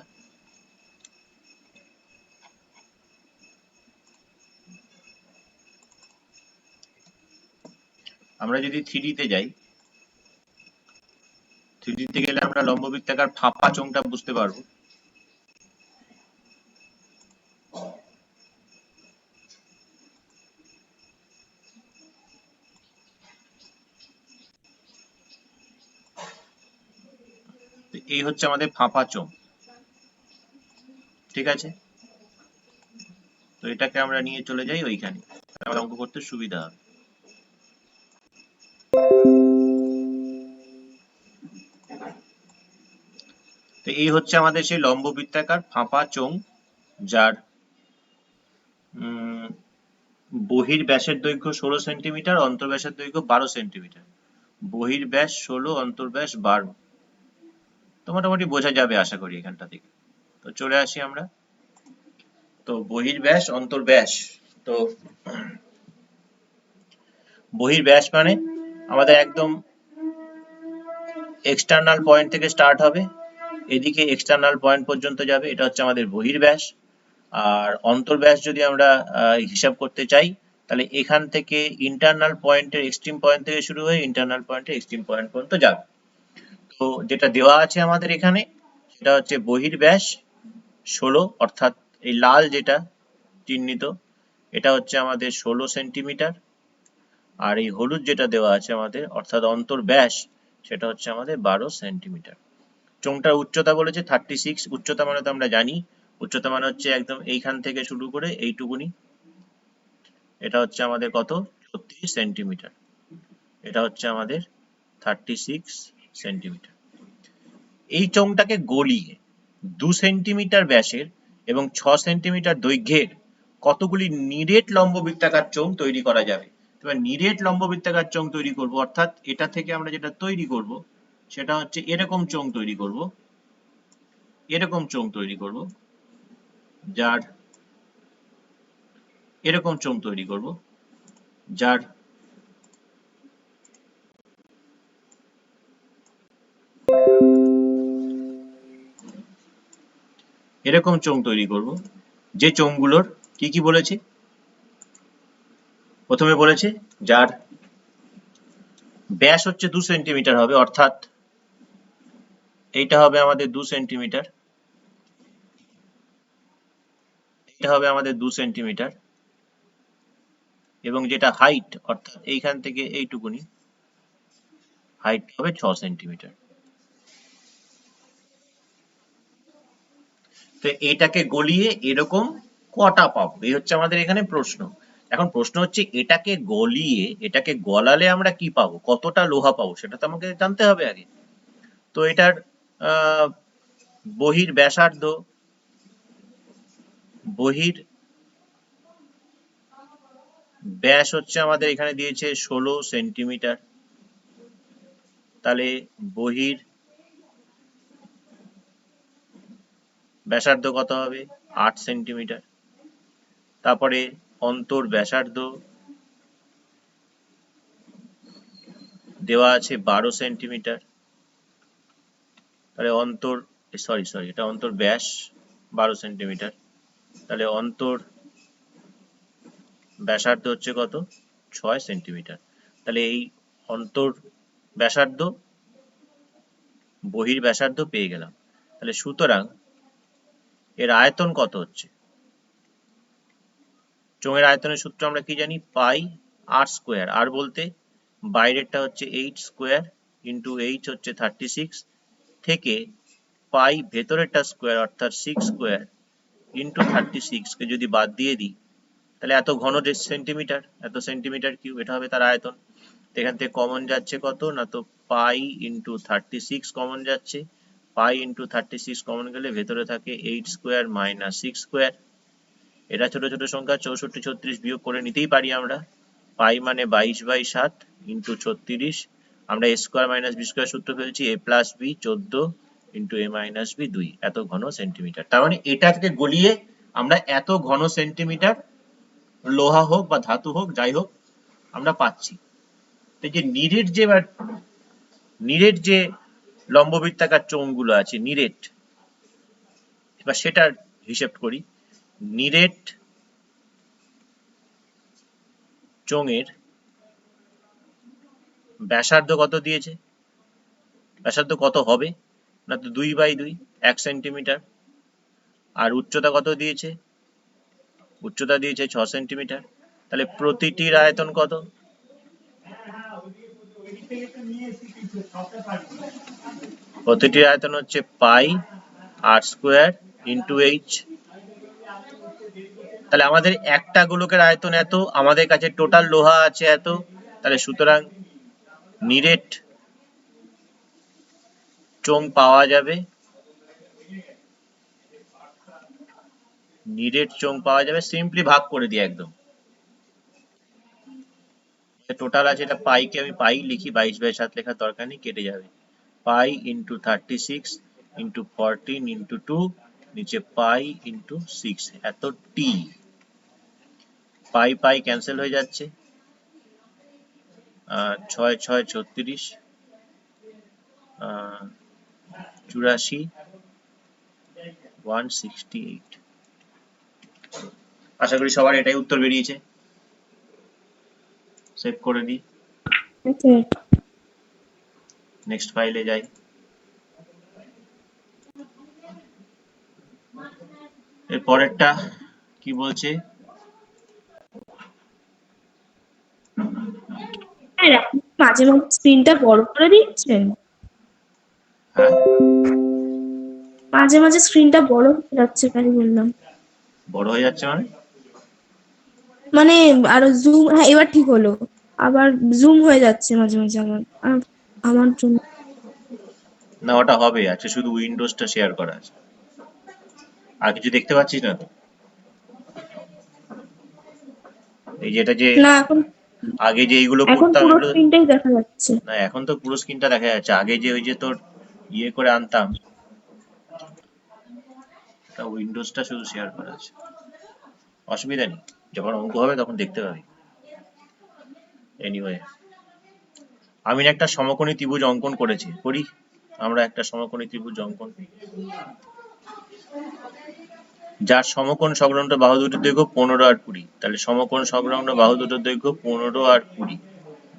আমরা যদি 3D তে যাই, 3D তে গেলে আমরা লম্ব বৃত্তাকার ফাঁপা চোঙটা বুঝতে পারবো। তো এই হচ্ছে আমাদের ফাঁপা চোঙ, ঠিক আছে। তো এটাকে আমরা নিয়ে চলে যাই ওইখানে, আমাদের অঙ্ক করতে সুবিধা হবে। তো এই হচ্ছে আমাদের সেই লম্ব বৃত্তাকার ফাঁপা চোঙ, যার বহির ব্যাসের দৈর্ঘ্য 16 সেন্টিমিটার, অন্তর্ব্যাসের দৈর্ঘ্য 12 সেন্টিমিটার। বহির ব্যাস 16, অন্তর্ব্যাস 12, তো মোটামুটি বোঝা যাবে আশা করি এখানটা থেকে। তো চলে আসি আমরা, তো বহির ব্যাস অন্তর্ব্যাস, তো বহির ব্যাস মানে আমাদের একদম এক্সটার্নাল পয়েন্ট থেকে স্টার্ট হবে, এদিকে এক্সটার্নাল পয়েন্ট পর্যন্ত যাবে, এটা হচ্ছে আমাদের বহির ব্যাস। আর অন্তর্ব্যাস যদি আমরা হিসাব করতে চাই, তাহলে এখান থেকে ইন্টারনাল পয়েন্টের এক্সট্রিম পয়েন্ট থেকে শুরু হয়ে ইন্টারনাল পয়েন্টের এক্সট্রিম পয়েন্ট পর্যন্ত যাবে। তো যেটা দেওয়া আছে আমাদের এখানে সেটা হচ্ছে বহির ব্যাস 16, অর্থাৎ এই লাল যেটা চিহ্নিত এটা হচ্ছে আমাদের 16 সেন্টিমিটার, আর এই হলুদ যেটা দেওয়া আছে আমাদের অর্থাৎ অন্তর্ব্যাস সেটা হচ্ছে আমাদের 12 সেন্টিমিটার। চোঙটার উচ্চতা বলেছে 36, উচ্চতা মানে তো আমরা জানি, উচ্চতা মানে হচ্ছে একদম এইখান থেকে শুরু করে এইটুকুনি, এটা হচ্ছে আমাদের কত 36 সেন্টিমিটার, এটা হচ্ছে আমাদের 36 সেন্টিমিটার। এই চোঙটাকে গলিয়ে 2 সেন্টিমিটার ব্যাসের এবং 6 সেন্টিমিটার দৈর্ঘ্যের কতগুলি নিরেট লম্ব বৃত্তাকার চোঙ তৈরি করা যাবে। এবার নিরেট লম্ব বৃত্তাকার চোঙ তৈরি করব, অর্থাৎ এটা থেকে আমরা যেটা তৈরি করব সেটা হচ্ছে এরকম চোঙ তৈরি করব, এরকম চোঙ তৈরি করব, যার এরকম চোঙ তৈরি করব, যার এরকম চোঙ তৈরি করব, যে চোঙগুলোর কি কি বলেছে, প্রথমে বলেছে যার ব্যাস হচ্ছে 2 সেন্টিমিটার হবে, অর্থাৎ এইটা হবে আমাদের 2 সেন্টিমিটার, এটা হবে আমাদের 2 সেন্টিমিটার, এবং যেটা হাইট অর্থাৎ এইখান থেকে এইটুকুনি হাইট হবে 6 সেন্টিমিটার। তো এটাকে গলিয়ে এরকম কটা পাবো, এই হচ্ছে আমাদের এখানে প্রশ্ন। এখন প্রশ্ন হচ্ছে এটাকে গলিয়ে, এটাকে গলালে আমরা কি পাবো, কতটা লোহা পাবো, সেটা তো আমাকে জানতে হবে আগে। তো এটার বহির ব্যাসার্ধ, বহির ব্যাস হচ্ছে আমাদের এখানে দিয়েছে 16 সেন্টিমিটার, তাহলে বহির ব্যাসার্ধ কত হবে, 8 সেন্টিমিটার। তারপরে অন্তর ব্যাসার্ধ দেওয়া আছে 12 সেন্টিমিটার, তাহলে অন্তর সরি এটা অন্তর ব্যাস 12 সেন্টিমিটার, তাহলে অন্তর ব্যাসার্ধ হচ্ছে কত, 6 সেন্টিমিটার। তাহলে এই অন্তর ব্যাসার্ধ, বহির ব্যাসার্ধ পেয়ে গেলাম। তাহলে সুতরাং এর আয়তন কত হচ্ছে, চোঙের আয়তনের সূত্র আমরা কি জানি, পাই আর স্কোয়ার, আর বলতে বাইরেরটা হচ্ছে 8 স্কোয়ার ইন্টু এইচ হচ্ছে 36 থেকে পাই ভেতরেরটা স্কোয়ার অর্থাৎ 6 স্কোয়ার ইন্টু 36 কে যদি বাদ দিয়ে দিই, তাহলে এত ঘন সেন্টিমিটার, এত সেন্টিমিটার কিউব, এটা হবে তার আয়তন। এখান থেকে কমন যাচ্ছে কত না, তো পাই ইন্টু 36 কমন যাচ্ছে, পাই ইন্টু 36 কমন গেলে ভেতরে থাকে 8 স্কোয়ার মাইনাস 6 স্কোয়ার। এটা ছোট ছোট সংখ্যা, 64 36 বিয়োগ করে নিতেই পারি আমরা। পাই মানে 22/7 ইন্টু 36, আমরা a square minus B square সূত্র ফেলছি, a plus B 14 into a minus B 2, এত ঘন সেন্টিমিটার। তার মানে এটাকে গলিয়ে আমরা এত ঘন সেন্টিমিটার লোহা হোক বা ধাতু হোক যাই হোক আমরা পাচ্ছি। তো যে নিরেট যে লম্ববৃত্তাকার চোঙগুলো আছে নিরেট, এবার সেটার হিসেব করি। নিরেট চোঙের ব্যাসার্ধ কত দিয়েছে, ব্যাসার্ধ কত হবে না, তো 2/2 1 সেন্টিমিটার। আর উচ্চতা কত দিয়েছে, উচ্চতা দিয়েছে 6 সেন্টিমিটার। তাহলে প্রতিটির আয়তন কত, প্রতিটির আয়তন হচ্ছে পাই আর স্কোয়ার ইন্টু এইচ। তাহলে আমাদের একটা গোলকের আয়তন এত, আমাদের কাছে টোটাল লোহা আছে এত, তাহলে সুতরাং নিরেট চোঙ পাওয়া যাবে, নিরেট চোঙ পাওয়া যাবে, সিম্পলি ভাগ করে দিই একদম। টোটাল আছে, এটা পাইকে আমি পাই লিখি, 22/7 লেখার দরকার নেই, কেটে যাবে। পাই ইন্টু 36 ইন্টু 14 ইন্টু 2, নিচে পাই ইন্টু 6, এত টি। পাই পাই ক্যান্সেল হয়ে যাচ্ছে, 6 6 36, 84 168। আশা করি সবার এটাই উত্তর বেরিয়েছে। সেভ করে দিই, নেক্সট ফাইলে যাই। এর পরেরটা কি বলছে, মাঝে মাঝে স্ক্রিনটা বড় করে দিচ্ছেন, হ্যাঁ মাঝে মাঝে স্ক্রিনটা বড় হয়ে যাচ্ছে, তাই বললাম। বড় হয়ে যাচ্ছে মানে, মানে আরো জুম, হ্যাঁ এবার ঠিক হলো, আবার জুম হয়ে যাচ্ছে মাঝে মাঝে আমার জন্য। না ওটা হবে, আছে শুধু উইন্ডোজটা শেয়ার করা আছে, আর কিছু দেখতে পাচ্ছিস না তো। এই যেটা যে না এখন, আগে যে এইগুলো এখন করতাম, পুরো এগুলো স্ক্রিনটাই দেখা যাচ্ছে। না, এখন তো পুরো স্ক্রিনটা দেখা যাচ্ছে। আগে যে ওই যে তোর ইয়ে করে আনতাম, উইন্ডোজটা শুধু শেয়ার করা আছে, অসুবিধা নেই, যখন অঙ্ক হবে তখন দেখতে পাবি। এনিওয়ে, আমি একটা সমকোণী ত্রিভুজ অঙ্কন করেছি, করি আমরা একটা সমকোণী ত্রিভুজ অঙ্কন, যার সমকোণ সংলগ্ন বাহু দুটোর দৈর্ঘ্য 15 আর 20। তাহলে সমকোণ সংলগ্ন বাহু দুটোর দৈর্ঘ্য 15 আর 20,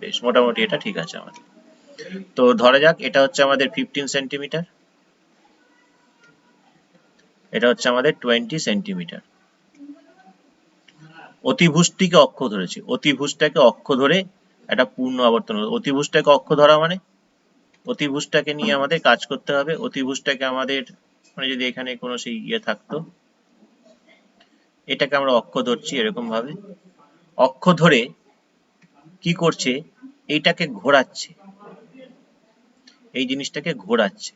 বেশ মোটামুটি এটা ঠিক আছে আমাদের। তো ধরা যাক এটা হচ্ছে আমাদের 15 সেন্টিমিটার, এটা হচ্ছে আমাদের 20 সেন্টিমিটার। অতিভুজটিকে অক্ষ ধরেছে, অতিভুজটাকে অক্ষ ধরে একটা পূর্ণ আবর্তন, অতিভুজটাকে অক্ষ ধরা মানে অতিভুজটাকে নিয়ে আমাদের কাজ করতে হবে। অতিভুজটাকে আমাদের মানে যদি এখানে কোনো সেই ইয়ে থাকতো, এটাকে আমরা অক্ষ ধরছি এরকম ভাবে। অক্ষ ধরে কি করছে, এইটাকে ঘোরাচ্ছে, এই জিনিসটাকে ঘোরাচ্ছে।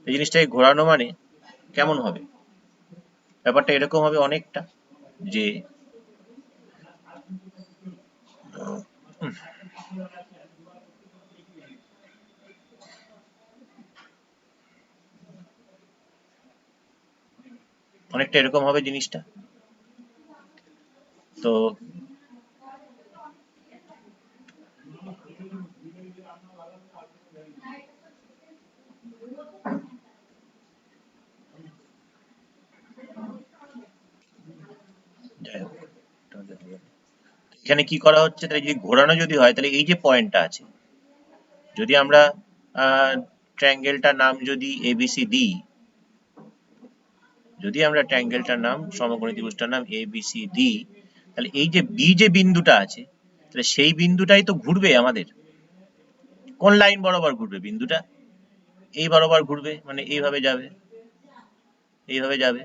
এই জিনিসটাকে ঘোরানো মানে কেমন হবে? ব্যাপারটা এরকম হবে অনেকটা, যে অনেকটা এরকম হবে জিনিসটা। তো যাই হোক, এখানে কি করা হচ্ছে, তাহলে যদি ঘোরানো যদি হয়, তাহলে এই যে পয়েন্টটা আছে, যদি আমরা ট্রায়াঙ্গেলটার নাম যদি এবিসি দিই, যদি আমরা ট্রায়াঙ্গেলটার নাম, সমকোণী ত্রিভুজটার নাম এবিসি দিই, তাহলে এই যে বি যে বিন্দুটা আছে, তাহলে সেই বিন্দুটাই তো ঘুরবে আমাদের। কোন লাইন বরাবর ঘুরবে বিন্দুটা? এই বরাবর ঘুরবে, মানে এইভাবে যাবে, এইভাবে যাবে,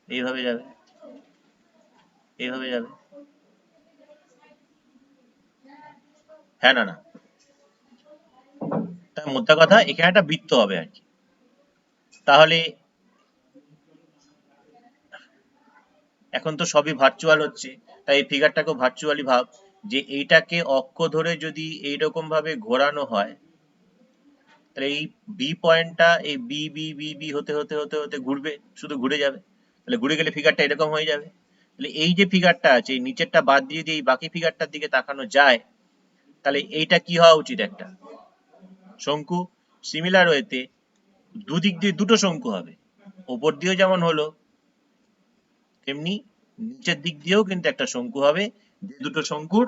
এইভাবে যাবে, এইভাবে যাবে। হ্যাঁ না না, তার মোদ্দা কথা এখানে একটা বৃত্ত হবে আর কি। তাহলে এখন তো সবই ভার্চুয়াল হচ্ছে, তাই এই ফিগারটাকেও ভার্চুয়ালি ভাব, যে এইটাকে অক্ষ ধরে যদি এইরকম ভাবে ঘোরানো হয়, তাহলে এই বি পয়েন্টটা এই বি বি বি বি হতে হতে হতে হতে ঘুরবে, শুধু ঘুরে যাবে। তাহলে ঘুরে গেলে ফিগারটা এরকম হয়ে যাবে। তাহলে এই যে ফিগারটা আছে, এই নিচেরটা বাদ দিয়ে যদি এই বাকি ফিগারটার দিকে তাকানো যায়, তাহলে এইটা কি হওয়া উচিত? একটা শঙ্কু। সিমিলার ওয়েতে দুদিক দিয়ে দুটো শঙ্কু হবে, ওপর দিয়েও যেমন হলো তেমনি নিচের দিক দিয়েও কিন্তু একটা শঙ্কু হবে, যে দুটো শঙ্কুর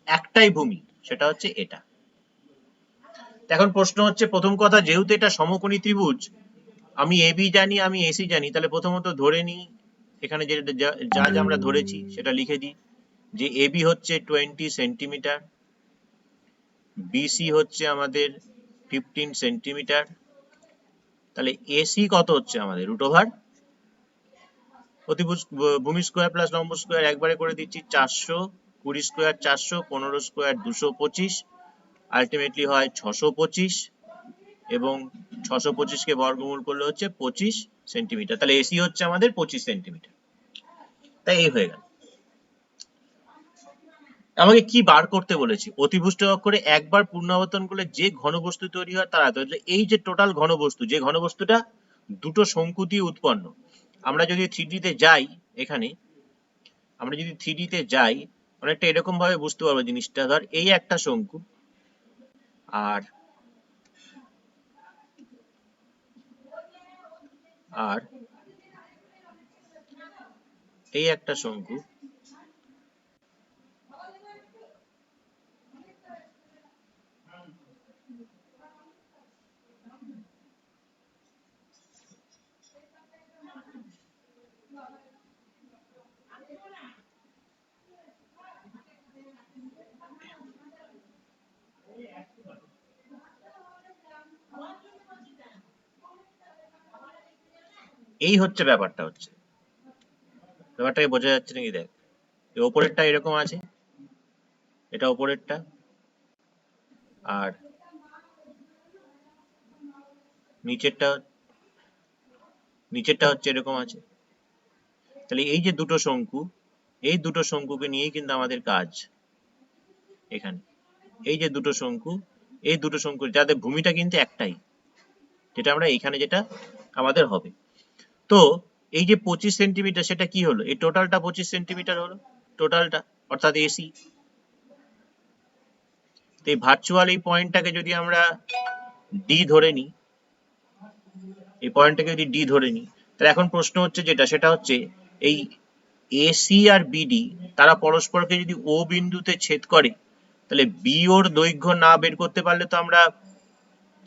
একটাই ভূমি, সেটা হচ্ছে এটা। এখন প্রশ্ন হচ্ছে, প্রথম কথা, যেহেতু এটা সমকোণী ত্রিভুজ, আমি এবি জানি, আমি এসি জানি, তাহলে প্রথমত ধরে নিই, এখানে যে যা যা আমরা ধরেছি সেটা লিখে দিই, যে এবি হচ্ছে 20 সেন্টিমিটার, বিসি হচ্ছে আমাদের 15 সেন্টিমিটার, তাহলে এসি কত হচ্ছে আমাদের √, অতিভুজ ভূমি স্কোয়ার প্লাস লম্ব স্কোয়ার একবারে করে দিচ্ছি, 400, 20 স্কোয়ার 400, 15 স্কোয়ার 225, আলটিমেটলি হয় 625, এবং 625 কে বর্গমূল করলে হচ্ছে 25 সেন্টিমিটার। তাহলে এসি হচ্ছে আমাদের 25 সেন্টিমিটার। তাই এই হয়ে গেল। আমাকে কি বার করতে বলেছি? অতিভুজ অক্ষরে একবার পূর্ণাবর্তন করলে যে ঘনবস্তু তৈরি হয় তার আয়তন। এই যে টোটাল ঘনবস্তু, যে ঘনবস্তুটা দুটো শঙ্কু দিয়ে উৎপন্ন, আমরা যদি 3D তে যাই, এখানে আমরা যদি 3D তে যাই, অনেকটা এরকম ভাবে বুঝতে পারবো জিনিসটা। ধর এই একটা শঙ্কু, আর আর এই একটা শঙ্কু, এই হচ্ছে ব্যাপারটা। হচ্ছে ব্যাপারটাকে বোঝা যাচ্ছে নাকি? দেখ, এই ওপরেরটা এরকম আছে, এটা ওপরেরটা, আর নিচেরটা নিচেরটা হচ্ছে এরকম আছে। তাহলে এই যে দুটো শঙ্কু, এই দুটো শঙ্কুকে নিয়েই কিন্তু আমাদের কাজ এখানে। এই যে দুটো শঙ্কু, এই দুটো শঙ্কু যাদের ভূমিটা কিন্তু একটাই, যেটা আমরা এখানে যেটা আমাদের হবে। তো এই যে 25 সেন্টিমিটার, সেটা কি হলো? এই টোটালটা 25 সেন্টিমিটার হলো, টোটালটা, অর্থাৎ এসি। তো এই ভার্চুয়াল এই পয়েন্টটাকে যদি আমরা ডি ধরে নিই, এই পয়েন্টটাকে যদি ডি ধরে নিই, তাহলে এখন প্রশ্ন হচ্ছে যেটা, সেটা হচ্ছে এই এসি আর বিডি তারা পরস্পরকে যদি ও বিন্দুতে ছেদ করে, তাহলে বি ওর দৈর্ঘ্য না বের করতে পারলে তো আমরা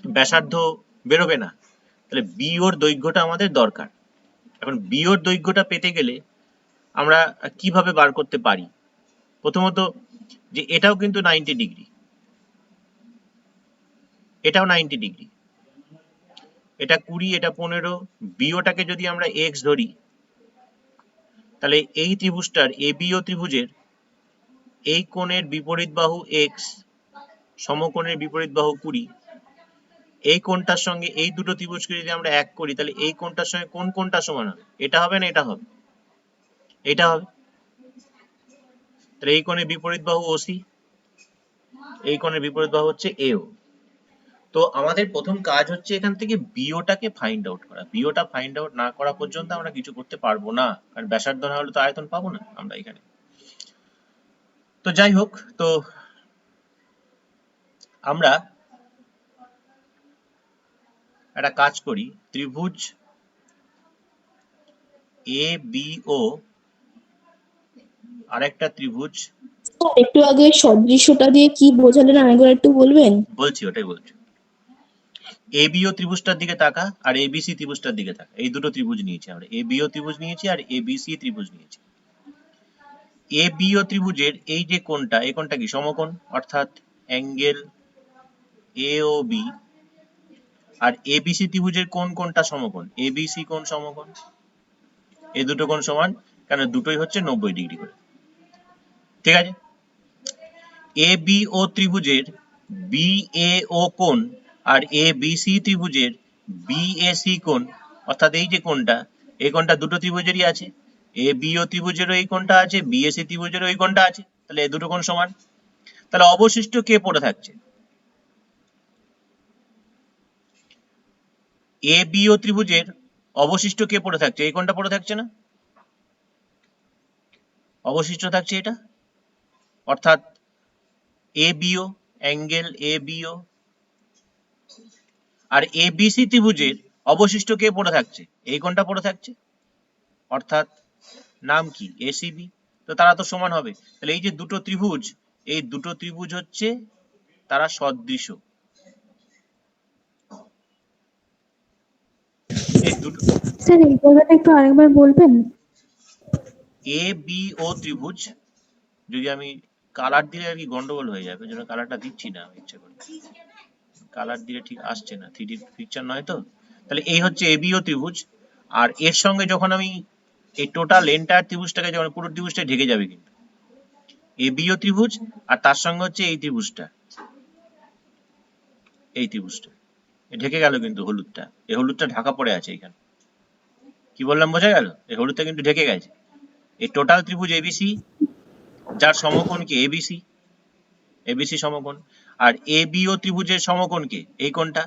ব্যাসার্ধ বেরোবে না। তাহলে বি ওর দৈর্ঘ্যটা আমাদের দরকার। এখন বি ওর দৈর্ঘ্যটা পেতে গেলে আমরা কিভাবে বার করতে পারি? প্রথমত, যে এটাও কিন্তু 90 ডিগ্রি, এটাও 90 ডিগ্রি, এটা 20, এটা 15, বিওটাকে যদি আমরা x ধরি, তাহলে এই ত্রিভুজটার এবিও ত্রিভুজের এই কোণের বিপরীত বাহু x, সমকোণের বিপরীত বাহু 20, এই কোণটার সঙ্গে এই দুটো ত্রিভুজকে যদি আমরা এক করি, তাহলে এই কোণটার সঙ্গে কোন কোণটা সমান হবে? এটা হবে না এটা হবে? এটা হবে। তাহলে এই কোণের বিপরীত বাহু OC, এই কোণের বিপরীত বাহু হচ্ছে AO। তো আমাদের প্রথম কাজ হচ্ছে এখান থেকে বিওটাকে ফাইন্ড আউট করা। বিওটা ফাইন্ড আউট না করা পর্যন্ত আমরা কিছু করতে পারবো না, কারণ ব্যাসার্ধ না হলে তো আয়তন পাবো না আমরা এখানে। তো যাই হোক, তো আমরা একটা কাজ করি, ত্রিভুজ ABO আরেকটা ত্রিভুজ, স্যার একটু আগে সদৃশ্যটা দিয়ে কি বোঝালেন আরেকবার একটু বলবেন? বলছি ওটাই বলছি। ABO ত্রিভুজটার দিকে তাকা আর ABC ত্রিভুজটার দিকে তাকা, এই দুটো ত্রিভুজ নিয়েছি আমরা, ABO ত্রিভুজ নিয়েছি আর ABC ত্রিভুজ নিয়েছি। ABO ত্রিভুজের এই যে কোণটা, এই কোণটা কি? সমকোণ, অর্থাৎ অ্যাঙ্গেল AOB। আর ABC ত্রিভুজের কোন কোণটা সমকোণ? ABC কোণ সমকোণ। এই দুটো কোণ সমান, কারণ দুটোই হচ্ছে 90 ডিগ্রি করে। ঠিক আছে? ABO ত্রিভুজের BAO কোণ আর ABC ত্রিভুজের BAC কোণ, অর্থাৎ এই যে কোণটা, এই কোণটা দুটো ত্রিভুজেরই আছে। ABO ত্রিভুজেরও এই কোণটা আছে, BAC ত্রিভুজেরও এই কোণটা আছে, তাহলে এই দুটো কোণ সমান। তাহলে অবশিষ্ট কে পড়ে থাকছে? ABO ত্রিভুজের অবশিষ্ট কে পড়ে থাকছে? এই কোণটা পড়ে থাকছে না? অবশিষ্ট থাকছে এটা, অর্থাৎ ABO, অ্যাঙ্গেল ABO। আর ABC ত্রিভুজের অবশিষ্ট কে পড়ে থাকছে? এই কোণটা পড়ে থাকছে, অর্থাৎ নাম কি? ACB। তো তারা তো সমান হবে। তাহলে এই যে দুটো ত্রিভুজ, এই দুটো ত্রিভুজ হচ্ছে তারা সদৃশ। এই দুটো স্যার এই জায়গাটা একটু আরেকবার বলবেন? ABO ত্রিভুজ, যদি আমি কালার দিলে আর কি গন্ডগোল হয়ে যাবে, ওই জন্য কালারটা দিচ্ছি না আমি ইচ্ছে করে, কালার দিলে ঠিক আসছে না, 3D পিকচার নয় তো। তাহলে এই হচ্ছে ABO ত্রিভুজ, আর এর সঙ্গে যখন আমি এই টোটাল এন্টায়ার ত্রিভুজটাকে, যখন পুরো ত্রিভুজটা ঢেকে যাবে কিন্তু ABO ত্রিভুজ, আর তার সঙ্গে হচ্ছে এই ত্রিভুজটা, এই ত্রিভুজটা ঢেকে গেল কিন্তু হলুদটা, এই হলুদটা ঢাকা পড়ে আছে এখানে। কি বললাম বোঝা গেল? এই হলুদটা কিন্তু ঢেকে গেছে। এই টোটাল ত্রিভুজ ABC, যার সমকোণ কি? ABC, ABC সমকোণ। আর ABO ত্রিভুজের সমকোণ কে? এই কোণটা।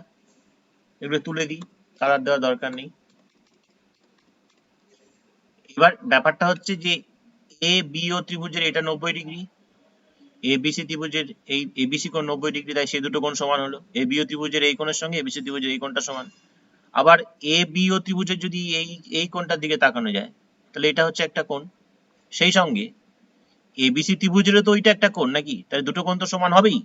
এগুলো তুলে দিই, কালার দেওয়ার দরকার নেই। এবার ব্যাপারটা হচ্ছে যে ABO ত্রিভুজের এটা 90 ডিগ্রি, ABC ত্রিভুজের এই ABC কোণ 90 ডিগ্রি, তাই সেই দুটো কোণ সমান হলো। ABO ত্রিভুজের এই কোণের সঙ্গে ABC ত্রিভুজের এই কোণটা সমান। আবার ABO ত্রিভুজের যদি এই কোণটার দিকে তাকানো যায়, তাহলে এটা হচ্ছে একটা কোণ। সেই সঙ্গে ABC ত্রিভুজেরও তো ওইটা একটা কোণ নাকি? তাহলে দুটো কোণ তো সমান হবেই।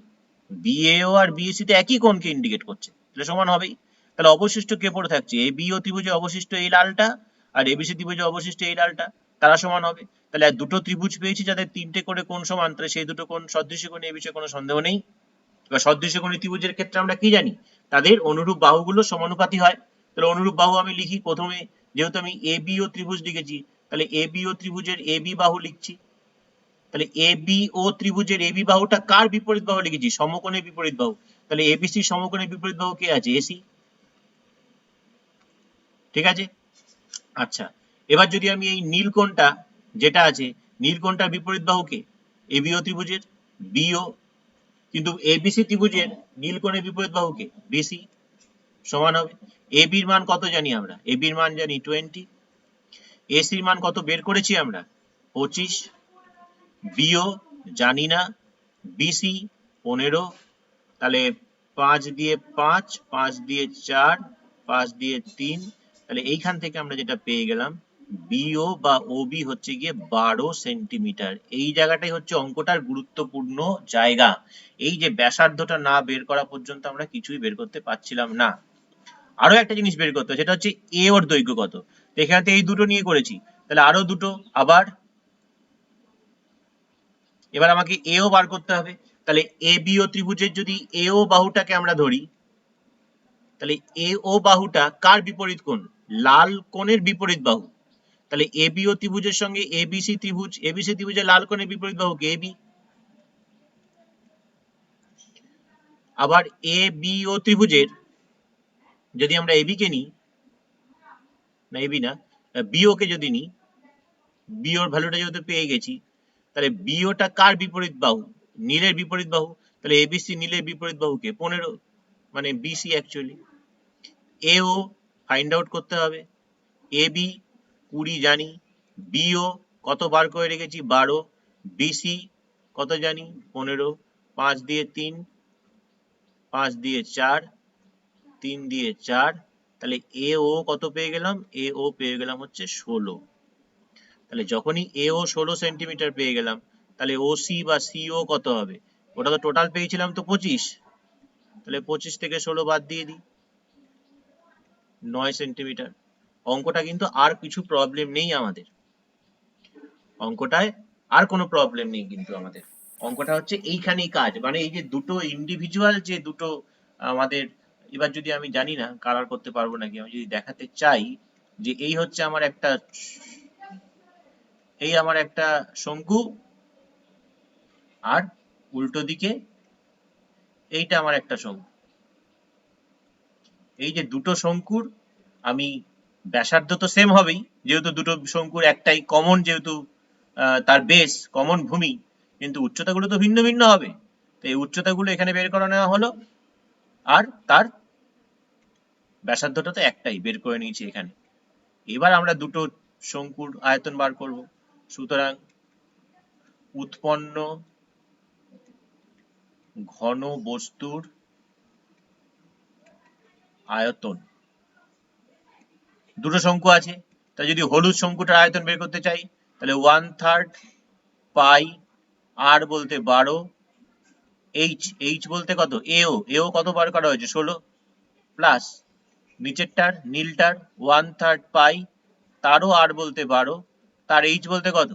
BAO আর BAC তো একই কোণকে ইন্ডিকেট করছে, তাহলে সমান হবেই। তাহলে অবশিষ্ট কে পড়ে থাকছে? ABO ত্রিভুজে অবশিষ্ট এই লালটা, আর ABC ত্রিভুজে অবশিষ্ট এই লালটা, তারা সমান হবে। তাহলে আর দুটো ত্রিভুজ পেয়েছি যাদের তিনটে করে কোণ সমান, তাহলে সেই দুটো কোণ সদৃশ কোণ, এই বিষয়ে কোনো সন্দেহ নেই। এবার সদৃশ কোণী ত্রিভুজের ক্ষেত্রে আমরা কি জানি? তাদের অনুরূপ বাহুগুলো সমানুপাতি হয়। তাহলে অনুরূপ বাহু আমি লিখি প্রথমে, যেহেতু আমি ABO ত্রিভুজ লিখেছি, তাহলে ABO ত্রিভুজের AB বাহু লিখছি। তাহলে ABO ত্রিভুজের AB বাহুটা কার বিপরীত বাহু লিখেছি? সমকোণের বিপরীত বাহু। তাহলে ABC সমকোণের বিপরীত বাহু কে আছে? AC। ঠিক আছে? আচ্ছা, এবার যদি আমি এই নীল কোণটা যেটা আছে, নীল কোণটার বিপরীত বাহু কে? ABO ত্রিভুজের BO। কিন্তু ABC ত্রিভুজের নীল কোণের বিপরীত বাহু কে? BC। সমান হবে। AB এর মান কত জানি আমরা? AB এর মান জানি 20। AC এর মান কত বের করেছি আমরা? 25। BO জানি না, BC 15। তাহলে 5 দিয়ে 5, 5 দিয়ে 4, 5 দিয়ে 3, তাহলে এইখান থেকে আমরা যেটা পেয়ে গেলাম, BO বা OB হচ্ছে গিয়ে 12 সেন্টিমিটার। এই জায়গাটাই হচ্ছে অঙ্কটার গুরুত্বপূর্ণ জায়গা। এই যে ব্যাসার্ধটা না বের করা পর্যন্ত আমরা কিছুই বের করতে পারছিলাম না। আরো একটা জিনিস বের করতে হবে, সেটা হচ্ছে A ওর দৈর্ঘ্য কত। তো এখানে তো এই দুটো নিয়ে করেছি, তাহলে আরো দুটো আবার, এবার আমাকে AO বার করতে হবে। তাহলে ABO ত্রিভুজের যদি AO বাহুটাকে আমরা ধরি, তাহলে এ ও বাহুটা কার বিপরীত কোণ? লাল কোণের বিপরীত বাহু। তাহলে এবিও ত্রিভুজের সঙ্গে এবিসি ত্রিভুজের লাল কোণের বিপরীত বাহুকে এবি। আবার এবিও ত্রিভুজের যদি আমরা এবি কে নিই, না এবি না, বিও কে যদি নিই, বিওর ভ্যালুটা যেহেতু পেয়ে গেছি, তাহলে বিওটা কার বিপরীত বাহু? নীলের বিপরীত বাহু। তাহলে এবিসি নীলের বিপরীত বাহুকে 15, মানে বিসি অ্যাকচুয়ালি। এও ফাইন্ড আউট করতে হবে। এবি 20 জানি, বিও কত বার করে রেখেছি 12, বিসি কত জানি 15, 5 দিয়ে 3, 5 দিয়ে 4, 3 দিয়ে 4, তাহলে এ ও কত পেয়ে গেলাম? এ ও পেয়ে গেলাম হচ্ছে 16। তাহলে যখনই এ ও 16 সেন্টিমিটার পেয়ে গেলাম, তাহলে ও সি বা সিও কত হবে? ওটা তো টোটাল পেয়েছিলাম তো 25, তাহলে 25 থেকে 16 বাদ দিয়ে দিই, 9 সেন্টিমিটার। অঙ্কটা কিন্তু আর কিছু প্রবলেম নেই আমাদের, অঙ্কটায় আর কোনো প্রবলেম নেই কিন্তু আমাদের। অঙ্কটা হচ্ছে এইখানেই কাজ, মানে এই যে দুটো ইন্ডিভিজুয়াল যে দুটো আমাদের, এবার যদি আমি জানি না কালার করতে পারবো নাকি, আমি যদি দেখাতে চাই যে এই হচ্ছে আমার একটা, এই আমার একটা শঙ্কু, আর উল্টো দিকে এইটা আমার একটা শঙ্কু। এই যে দুটো শঙ্কুর আমি ব্যাসার্ধ তো সেম হবেই, যেহেতু দুটো শঙ্কুর একটাই কমন, যেহেতু তার বেস কমন ভূমি, কিন্তু উচ্চতাগুলো তো ভিন্ন ভিন্ন হবে। তো এই উচ্চতাগুলো এখানে বের করে নেওয়া হলো, আর তার ব্যাসার্ধটা তো একটাই বের করে নিয়েছি এখানে। এবার আমরা দুটো শঙ্কুর আয়তন বার করব। সুতরাং উৎপন্ন ঘন বস্তুর আয়তন, দুটো শঙ্কু আছে, তাই যদি হলুদ শঙ্কুটার আয়তন বের করতে চাই, তাহলে 1/3 পাই, আর বলতে 12, এইচ বলতে কত? এও কত বার করা হয়েছে? 16, প্লাস নিচেরটার নীলটার 1/3 পাই, তারও আর বলতে 12, তার এইচ বলতে কত?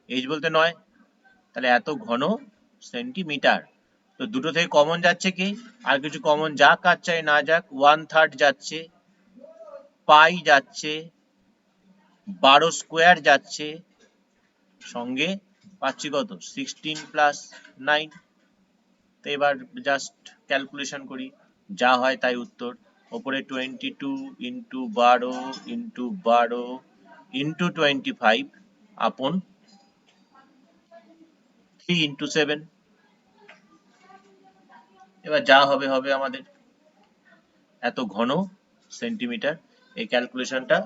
এইচ বলতে 9, তাহলে এত ঘন সেন্টিমিটার। তো দুটো থেকে কমন যাচ্ছে কি? আর কিছু কমন যাক আর চাই না যাক, 1/3 যাচ্ছে, পাই যাচ্ছে, 12 স্কোয়ার যাচ্ছে, সঙ্গে পাচ্ছি কত? 16 প্লাস 9। তো এবার জাস্ট ক্যালকুলেশন করি, যা হয় তাই উত্তর। ওপরে 22 ইন্টু 12 ইন্টু 12 ইন্টু 25 আপন 3 ইন্টু 7। এবার যা হবে হবে আমাদের এত ঘন সেন্টিমিটার। এই ক্যালকুলেশনটা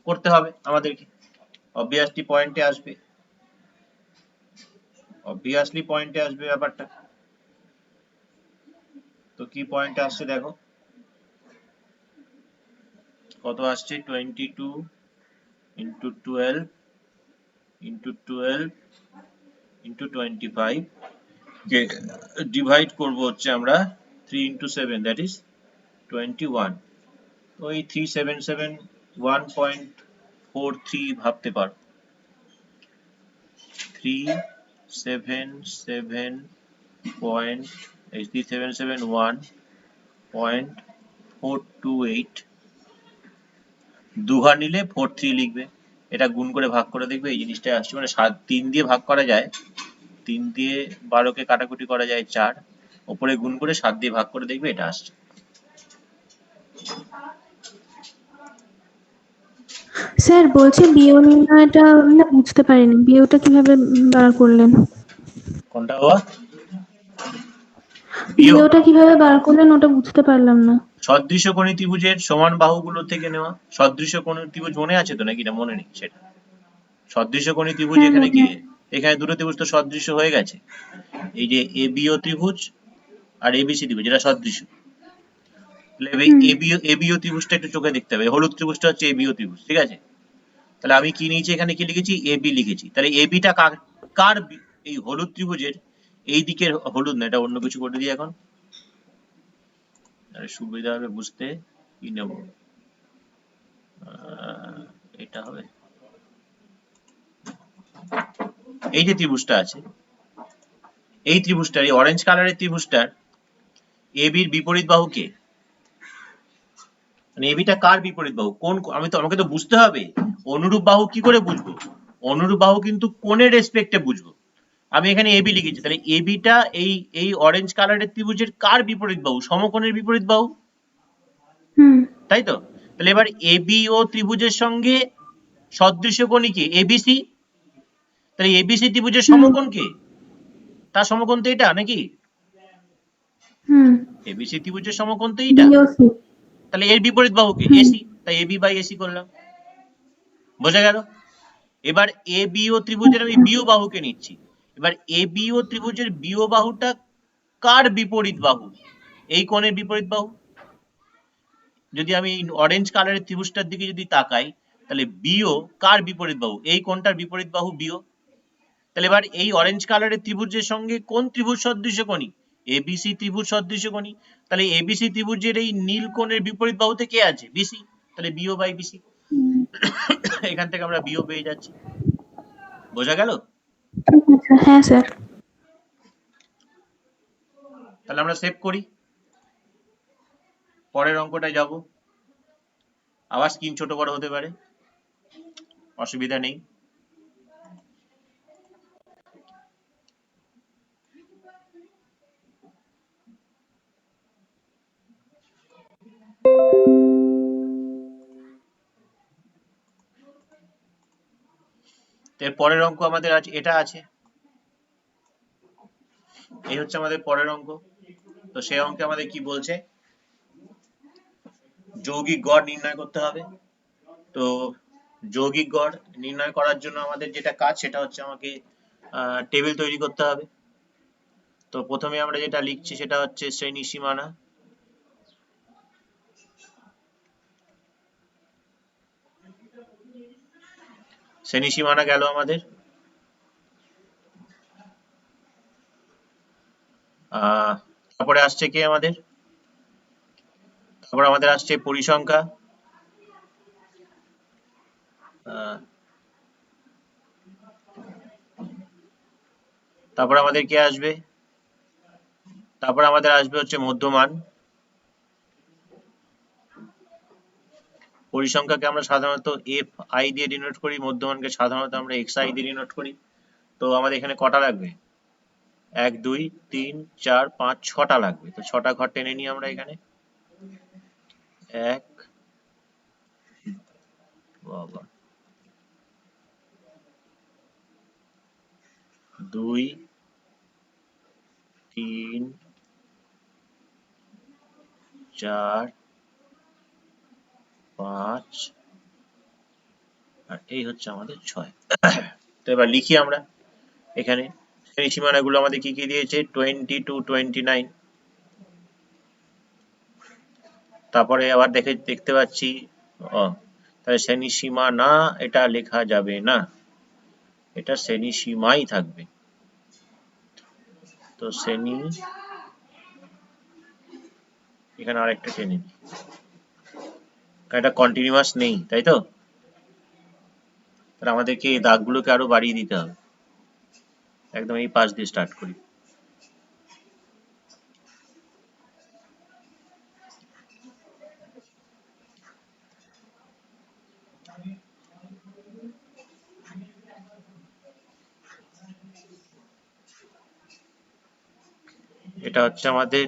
করতে হবে আমাদেরকে, অবভিয়াসলি পয়েন্টে আসবে, ব্যাপারটা। তো কি পয়েন্টে আসছে দেখো, কত আসছে? 22 ইন্টু 12 ইন্টু 12 ইন্টু 25 কে ডিভাইড করব হচ্ছে আমরা 3 ইন্টু 7, দ্যাট ইজ 21। তো এই 3771.43 ভাবতে পারো, 3771.428, দুঘর নিলে 43 লিখবে। এটা গুণ করে ভাগ করে দেখবে এই জিনিসটা আসছে, মানে 3 দিয়ে ভাগ করা যায়, 3 দিয়ে 12কে কাটাকুটি করা যায় 4, ওপরে গুণ করে 7 দিয়ে ভাগ করে দেখবে এটা আসছে। স্যার বলছি বিও নির্ণয়টা না বুঝতে পারিনি, বিওটা কিভাবে বার করলেন? কোনটা বাবা? বিও বিওটা কিভাবে বার করলেন ওটা বুঝতে পারলাম না। সদৃশকোণী ত্রিভুজের সমান বাহুগুলো থেকে নেওয়া। সদৃশকোণী ত্রিভুজ মনে আছে তো নাকি? না মনে নেই সেটা। সদৃশকোণী ত্রিভুজ হ্যাঁ এখানে কি, মনে এখানে দুটো ত্রিভুজ তো সদৃশ্য হয়ে গেছে, এই যে এবিও ত্রিভুজ আর এবিসি ত্রিভুজ, এটা সদৃশ্য। হুম এবিও ত্রিভুজটা একটু চোখে দেখতে হবে, হলুদ ত্রিভুজটা হচ্ছে এবিও ত্রিভুজ, ঠিক আছে? তাহলে আমি কি নিয়েছি এখানে, কি লিখেছি? এবি লিখেছি। তাহলে এবিটা কার এই হলুদ ত্রিভুজের এই দিকের, হলুদ না, এটা অন্য কিছু করে দিই এখন, সুবিধা হবে বুঝতে। কি নেব? এটা হবে, এই যে ত্রিভুজটা আছে, এই ত্রিভুজটার, এই অরেঞ্জ কালারের ত্রিভুজটার এবির বিপরীত বাহু কে? মানে এবিটা কার বিপরীত বাহু? কোন আমাকে তো বুঝতে হবে অনুরূপ বাহু কি করে বুঝবো? অনুরূপ বাহু কিন্তু কোণের রেসপেক্টে বুঝবো। আমি এখানে এবি লিখেছি, তাহলে এবিটা এই অরেঞ্জ কালারের ত্রিভুজের কার বিপরীত বাহু? সমকোণের বিপরীত বাহু, হুম তাই তো? তাহলে এবার এবি ও ত্রিভুজের সঙ্গে সদৃশ্য কোণী কি? এবিসি। তাহলে এবিসি ত্রিভুজের হুম সমকোণ কি? তার সমকোণ তো এটা নাকি? হুম এবিসি ত্রিভুজের সমকোণ তো এটা। বিওসি। তাহলে এর বিপরীত বাহু কি? হুম এসি। তাই এবি বাই এসি করলাম। বোঝা গেল? এবার এ বি ও ত্রিভুজের আমি আচ্ছা বিও বাহুকে নিচ্ছি। এবার এ বি ও ত্রিভুজের বিও বাহুটা কার বিপরীত বাহু? এই কোণের বিপরীত বাহু। যদি আমি অরেঞ্জ কালারের ত্রিভুজটার দিকে যদি তাকাই, তাহলে বিও কার বিপরীত বাহু? এই কোণটার বিপরীত বাহু বিও। তাহলে এবার এই অরেঞ্জ কালারের ত্রিভুজের সঙ্গে কোন ত্রিভুজ সদৃশ্য কোণী? এবিসি ত্রিভুজ সদৃশ্য কোণী। তাহলে এবিসি ত্রিভুজের এই নীল কোণের বিপরীত বাহুতে কে আছে? বিসি। তাহলে বিও বাই বিসি। এখান থেকে আমরা বিও পেয়ে যাচ্ছি। বোঝা গেল? ঠিক আছে, হ্যাঁ স্যার। তাহলে আমরা সেভ করি, পরের অঙ্কটায় যাব। আবার স্ক্রিন ছোট বড় হতে পারে, অসুবিধা নেই। এর পরের অঙ্ক আমাদের আছে, এটা আছে, এই হচ্ছে আমাদের পরের অঙ্ক। তো সেই অঙ্কে আমাদের কি বলছে? যৌগিক গড় নির্ণয় করতে হবে। তো যৌগিক গড় নির্ণয় করার জন্য আমাদের যেটা কাজ সেটা হচ্ছে আমাকে টেবিল তৈরি করতে হবে। তো প্রথমে আমরা যেটা লিখছি সেটা হচ্ছে শ্রেণী সীমানা। শ্রেণী সীমানা গেল আমাদের। তারপরে আসছে কি আমাদের? তারপর আমাদের আসছে পরিসংখ্যা। তারপর আমাদের কি আসবে? তারপর আমাদের আসবে হচ্ছে মধ্যমান। পরিসংখ্যাকে আমরা সাধারণত এফ আই দিয়ে ডিনোট করি, মধ্যমানকে সাধারণত আমরা এক্স আই দিয়ে ডিনোট করি। তো আমাদের এখানে কটা লাগবে? 1 2 3 4 5 6টা লাগবে। তো 6টা ঘর টেনে নিই আমরা এখানে। 1 বাবা 2 3 4 5 আর এই হচ্ছে আমাদের 6। তো এবার লিখি আমরা এখানে শ্রেণী সীমানাগুলো আমাদের কি কি দিয়েছে? 20 to 29। তারপরে আবার দেখতে পাচ্ছি তাহলে শ্রেণী সীমানা এটা লেখা যাবে না, এটা শ্রেণী সীমাই থাকবে। তো শ্রেণী, এখানে আরেকটা টেনে নিই, এটা কন্টিনিউয়াস নেই, তাই তো? তাহলে আমাদেরকে এই দাগগুলোকে আরো বাড়িয়ে দিতে হবে। একদম এই পাশ দিয়ে স্টার্ট করি। এটা হচ্ছে আমাদের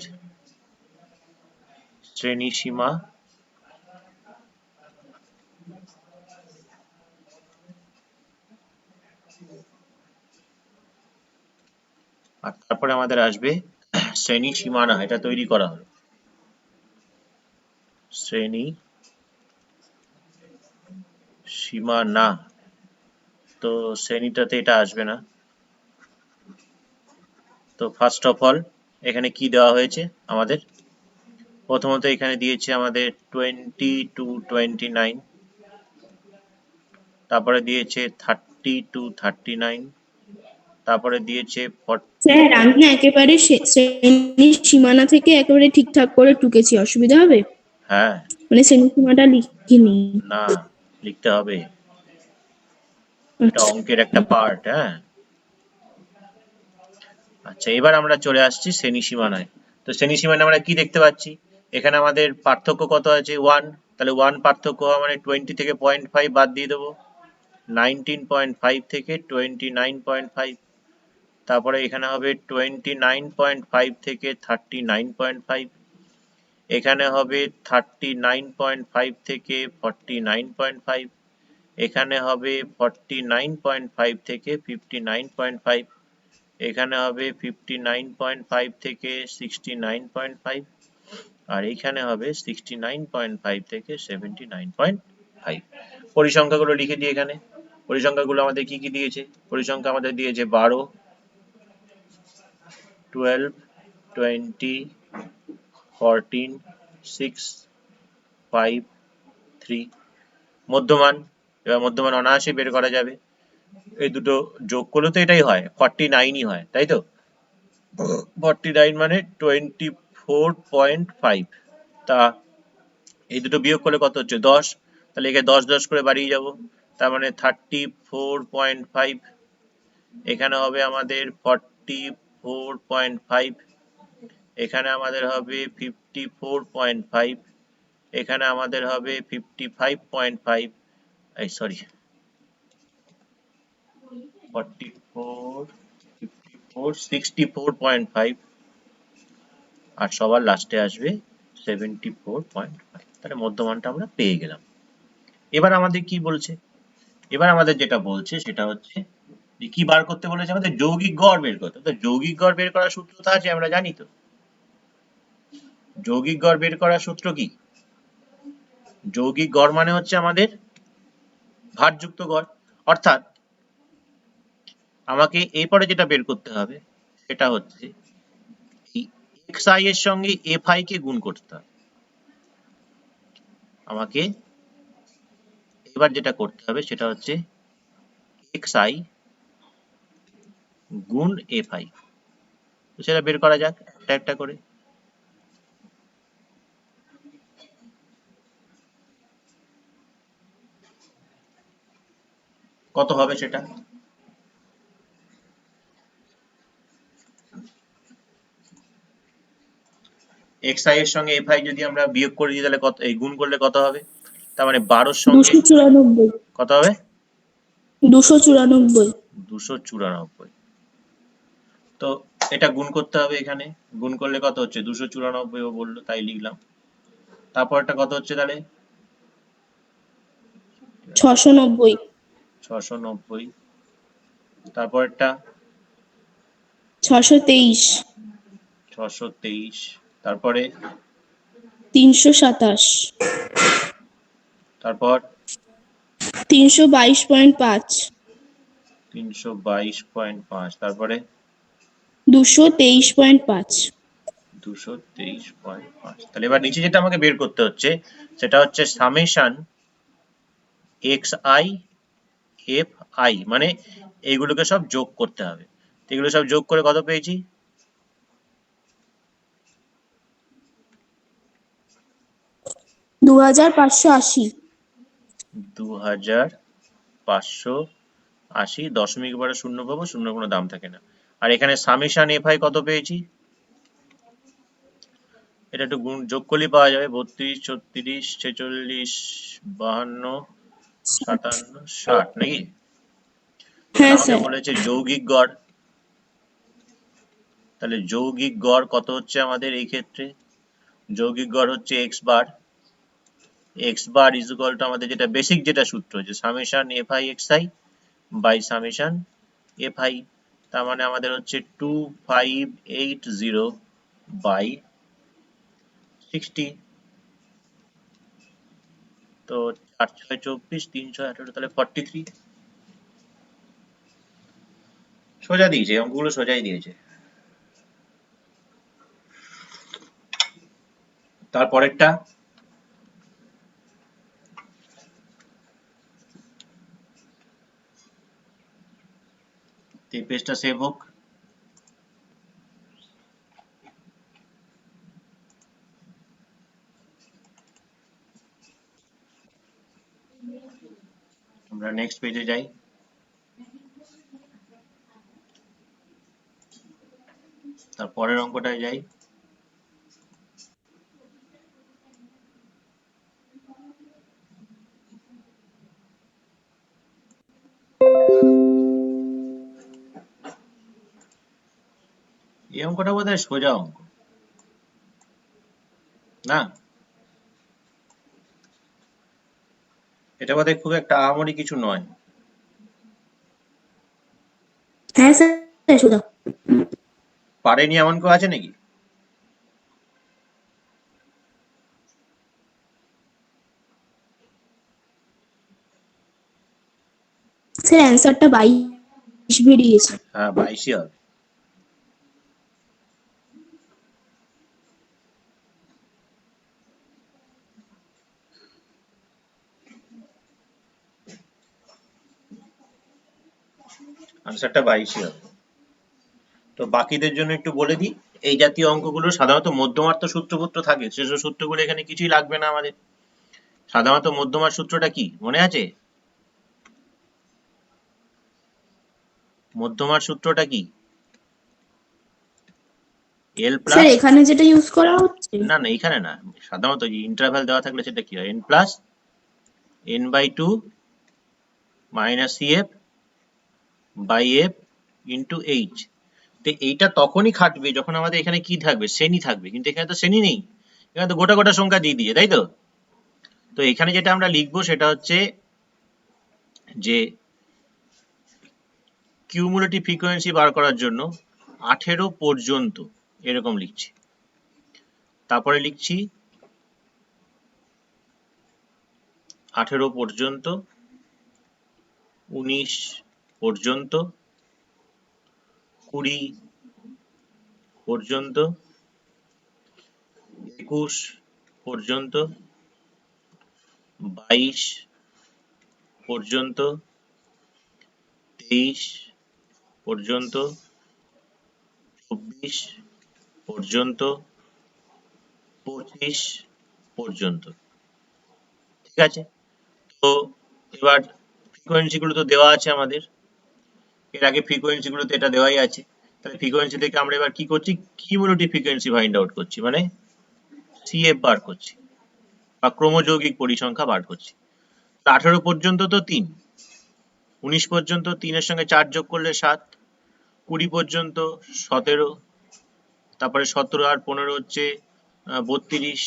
শ্রেণী সীমা। আর তারপরে আমাদের আসবে শ্রেণী সীমানা, এটা তৈরি করা হলো শ্রেণী সীমানা। তো শ্রেণীটাতে এটা আসবে না। তো ফার্স্ট অফ অল এখানে কি দেওয়া হয়েছে আমাদের? প্রথমত এখানে দিয়েছে আমাদের 20 to 29, তারপরে দিয়েছে 30 to 39, তারপরে দিয়েছে 40। স্যার আমি না একেবারে শ্রেণীর সীমানা থেকে একেবারে ঠিকঠাক করে টুকেছি, অসুবিধা হবে? হ্যাঁ, মানে শ্রেণীর সীমাটা লিখিনি। না লিখতে হবে, এটা আচ্ছা অঙ্কের একটা পার্ট। হ্যাঁ, আচ্ছা এবার আমরা চলে আসছি শ্রেণী সীমানায়। তো শ্রেণী সীমানায় আমরা কি দেখতে পাচ্ছি? এখানে আমাদের পার্থক্য কত আছে 1, তাহলে 1 পার্থক্য হওয়া মানে 20 থেকে 0.5 বাদ দিয়ে দেবো, 19.5 থেকে 29.5, তারপরে এখানে হবে 29.5 থেকে 39.5, এখানে হবে 39.5 থেকে 49.5, এখানে হবে 49.5 থেকে 59.5, এখানে হবে 59.5 থেকে 69.5, আর এখানে হবে 69.5 থেকে 79.5। পরিসংখ্যাগুলো লিখে দিই এখানে। পরিসংখ্যাগুলো আমাদের কি কি দিয়েছে? পরিসংখ্যা আমাদের দিয়েছে 12, 12, 20, 14, 6, 5, 3। মধ্যমান, এবার মধ্যমান অনায়াসে বের করা যাবে। এই দুটো যোগ করলে তো এটাই হয়, 49ই হয়, তাই তো? 49 মানে 24.5। তা এই দুটো বিয়োগ করলে কত হচ্ছে 10, তাহলে একে 10 10 করে বাড়িয়ে যাব, তার মানে 34.5, এখানে হবে আমাদের 44.5, এখানে আমাদের হবে 54.5, এখানে আমাদের হবে 55.5, এই সরি 44, 54, 64.5, আর সবার লাস্টে আসবে 74.5। তাহলে মধ্যমানটা আমরা পেয়ে গেলাম। এবার আমাদের কি বলছে? এবার আমাদের যেটা বলছে সেটা হচ্ছে যে কি বার করতে বলেছে, আমাদের যৌগিক গড় বের করতে। তো যৌগিক গড় বের করার সূত্র তো আছে, আমরা জানি তো। যৌগিক গড় বের করার সূত্র কি? যৌগিক গড় মানে হচ্ছে আমাদের ভারযুক্ত গড়, অর্থাৎ আমাকে এরপরে যেটা বের করতে হবে সেটা হচ্ছে xi এর সঙ্গে fi কে গুণ করতে হবে। আমাকে এবার যেটা করতে হবে সেটা হচ্ছে xi গুণ fi, তো সেটা বের করা যাক একটা একটা করে। কত হবে সেটা? xi এর সঙ্গে fi যদি আমরা বিয়োগ করে দিই তাহলে কত, এই গুণ করলে কত হবে? তার মানে 12 এর সঙ্গে 294, কত হবে? 294। 294। তো এটা গুণ করতে হবে, এখানে গুণ করলে কত হচ্ছে 294, ও বললো তাই লিখলাম। তারপরটা কত হচ্ছে তাহলে? 690, 690। তারপরটা 623, 623। তারপরে 327, তারপর 322.5, 322.5, তারপরে 223.5। 223.5। তাহলে এবার নিচে যেটা আমাকে বের করতে হচ্ছে সেটা হচ্ছে সামেশন xi fi, মানে এইগুলোকে সব যোগ করতে হবে। এগুলো সব যোগ করে কত পেয়েছি? 2580। 2580। দশমিক পরে শূন্য পাবো, শূন্য কোনো দাম থাকে না। আর এখানে সামেশন fi কত পেয়েছি? এটা একটু গুণ যোগ করলেই পাওয়া যাবে, 32, 36, 46, 52, 57, 60, নাকি? তাহলে হ্যাঁ আমাকে স্যার। বলেছে যৌগিক গড়, তাহলে যৌগিক গড় কত হচ্ছে আমাদের এই ক্ষেত্রে? যৌগিক গড় হচ্ছে x bar, x bar is equal to আমাদের যেটা বেসিক যেটা সূত্র হচ্ছে summation fi xi by summation fi, তার মানে আমাদের হচ্ছে 2580 বাই 60। তো 4 6 24, 3 6 18, তাহলে 43। সোজা দিয়েছে, অঙ্কগুলো সোজাই দিয়েছে। তারপরেরটা এই পেজটা সেভ হোক। আমরা নেক্সট পেজে যাই। তারপরের অঙ্কটায় যাই। এই অঙ্কটা বোধহয় সোজা অঙ্ক না, এটা বোধহয় খুব একটা আহামরি কিছু নয়। হ্যাঁ স্যার সোজা। পারেনি এমন কেউ আছে নাকি? স্যার অ্যান্সারটা 22 বেরিয়েছে। হ্যাঁ 22ই হবে। আনসারটা 22ই হবে। তো বাকিদের জন্য একটু বলে দিই, এই জাতীয় অঙ্কগুলো সাধারণত মধ্যমার্থ সূত্রপত্র থাকে, সেসব সূত্রগুলো এখানে কিছুই লাগবে না আমাদের। সাধারণত মধ্যমার সূত্রটা কি মনে আছে? মধ্যমার সূত্রটা কি? এল স্যার প্লাস, এখানে যেটা ইউজ করা হচ্ছে, না না এখানে না, সাধারণত ইন্টারভ্যাল দেওয়া থাকলে সেটা কি হয়, N plus n/2 minus CF by F into H. তো এইটা তখনই খাটবে যখন আমাদের এখানে কি থাকবে, শ্রেণী থাকবে, কিন্তু এখানে তো শ্রেণী নেই, এখানে তো গোটা গোটা সংখ্যা দিয়ে দিয়ে, তাই তো? তো এখানে যেটা আমরা লিখবো সেটা হচ্ছে যে কিউমুলেটিভ ফ্রিকোয়েন্সি বার করার জন্য 18 পর্যন্ত এরকম লিখছি, তারপরে লিখছি 18 পর্যন্ত, 19 পর্যন্ত, 20 পর্যন্ত, 21 পর্যন্ত, 22 পর্যন্ত, 23 পর্যন্ত, 24 পর্যন্ত, 25 পর্যন্ত। ঠিক আছে? তো এবার ফ্রিকোয়েন্সি গুলো তো দেওয়া আছে আমাদের, এর আগে ফ্রিকোয়েন্সি গুলোতে এটা দেওয়াই আছে, তাহলে ফ্রিকোয়েন্সি থেকে আমরা এবার কি করছি, কিউমুলেটিভ ফ্রিকোয়েন্সি ফাইন্ড আউট করছি, মানে সিএফ বার করছি বা ক্রমযৌগিক পরিসংখ্যা বার করছি। 18 পর্যন্ত তো 3, 19 পর্যন্ত 3 এর সঙ্গে 4 যোগ করলে 7, 20 পর্যন্ত 17, তারপরে 17 আর 15 হচ্ছে 32,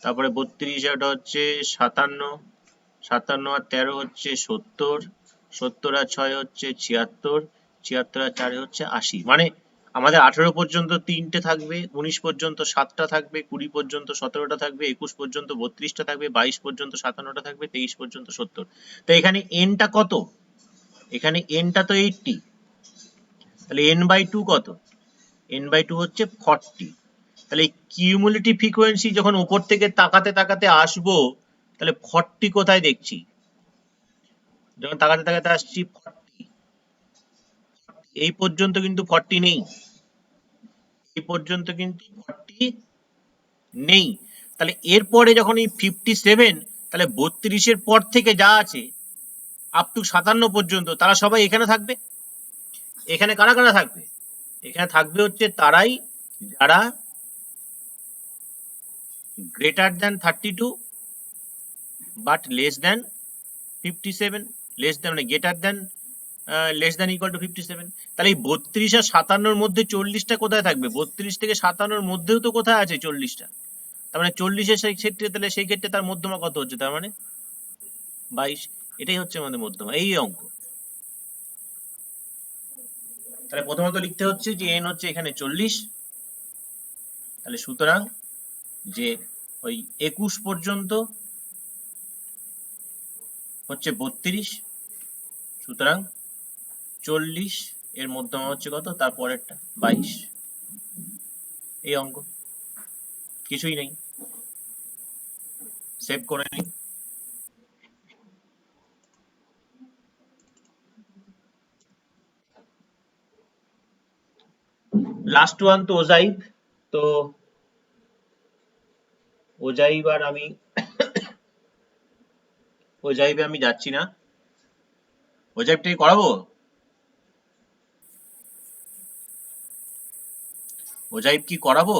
তারপরে 32 এটা হচ্ছে 57, 57 আর 13 হচ্ছে 70, 70 আর 6 হচ্ছে 76, 76 আর 4 হচ্ছে 80। মানে আমাদের 18 পর্যন্ত 3টে থাকবে, 19 পর্যন্ত 7টা থাকবে, 20 পর্যন্ত 17টা থাকবে, 21 পর্যন্ত 32টা থাকবে, 22 পর্যন্ত 57টা থাকবে, 23 পর্যন্ত 70। তো এখানে এনটা কত? এখানে এনটা তো 80, তাহলে n/2 কত? n/2 হচ্ছে 40। তাহলে কিউমুলেটিভ ফ্রিকোয়েন্সি যখন উপর থেকে তাকাতে তাকাতে আসবো, তাহলে 40 কোথায় দেখছি? যখন তাকাতে তাকাতে আসছি 40, এই পর্যন্ত কিন্তু 40 নেই, এই পর্যন্ত কিন্তু 40 নেই। তাহলে এরপরে যখন এই 57, তাহলে 32-এর পর থেকে যা আছে আপ টু 57 পর্যন্ত তারা সবাই এখানে থাকবে। এখানে কারা কারা থাকবে? এখানে থাকবে হচ্ছে তারাই যারা greater than 32 but less than 57, less than মানে greater than less than equal to 57। তাহলে এই 32 আর 57-র মধ্যে 40টা কোথায় থাকবে? 32 থেকে 57-র মধ্যেও তো কোথায় আছে 40টা, তার মানে 40-এর সেই ক্ষেত্রে, তাহলে সেই ক্ষেত্রে তার মধ্যমা কত হচ্ছে, তার মানে 22। এটাই হচ্ছে আমাদের মধ্যমা, এই অঙ্ক। তাহলে প্রথমত লিখতে হচ্ছে যে n হচ্ছে এখানে 40, তাহলে সুতরাং যে ওই 21 পর্যন্ত হচ্ছে 32, সুতরাং 40 এর মধ্যমা হচ্ছে কত, তারপরেরটা 22। এই অঙ্ক, কিছুই নেই, সেভ করে নিই। লাস্ট ওয়ান তো ওজাইব, তো ওজাইব আর আমি ওজাইবে আমি যাচ্ছি না, ওজাইবটাই করাবো, ওজাইব কি করাবো?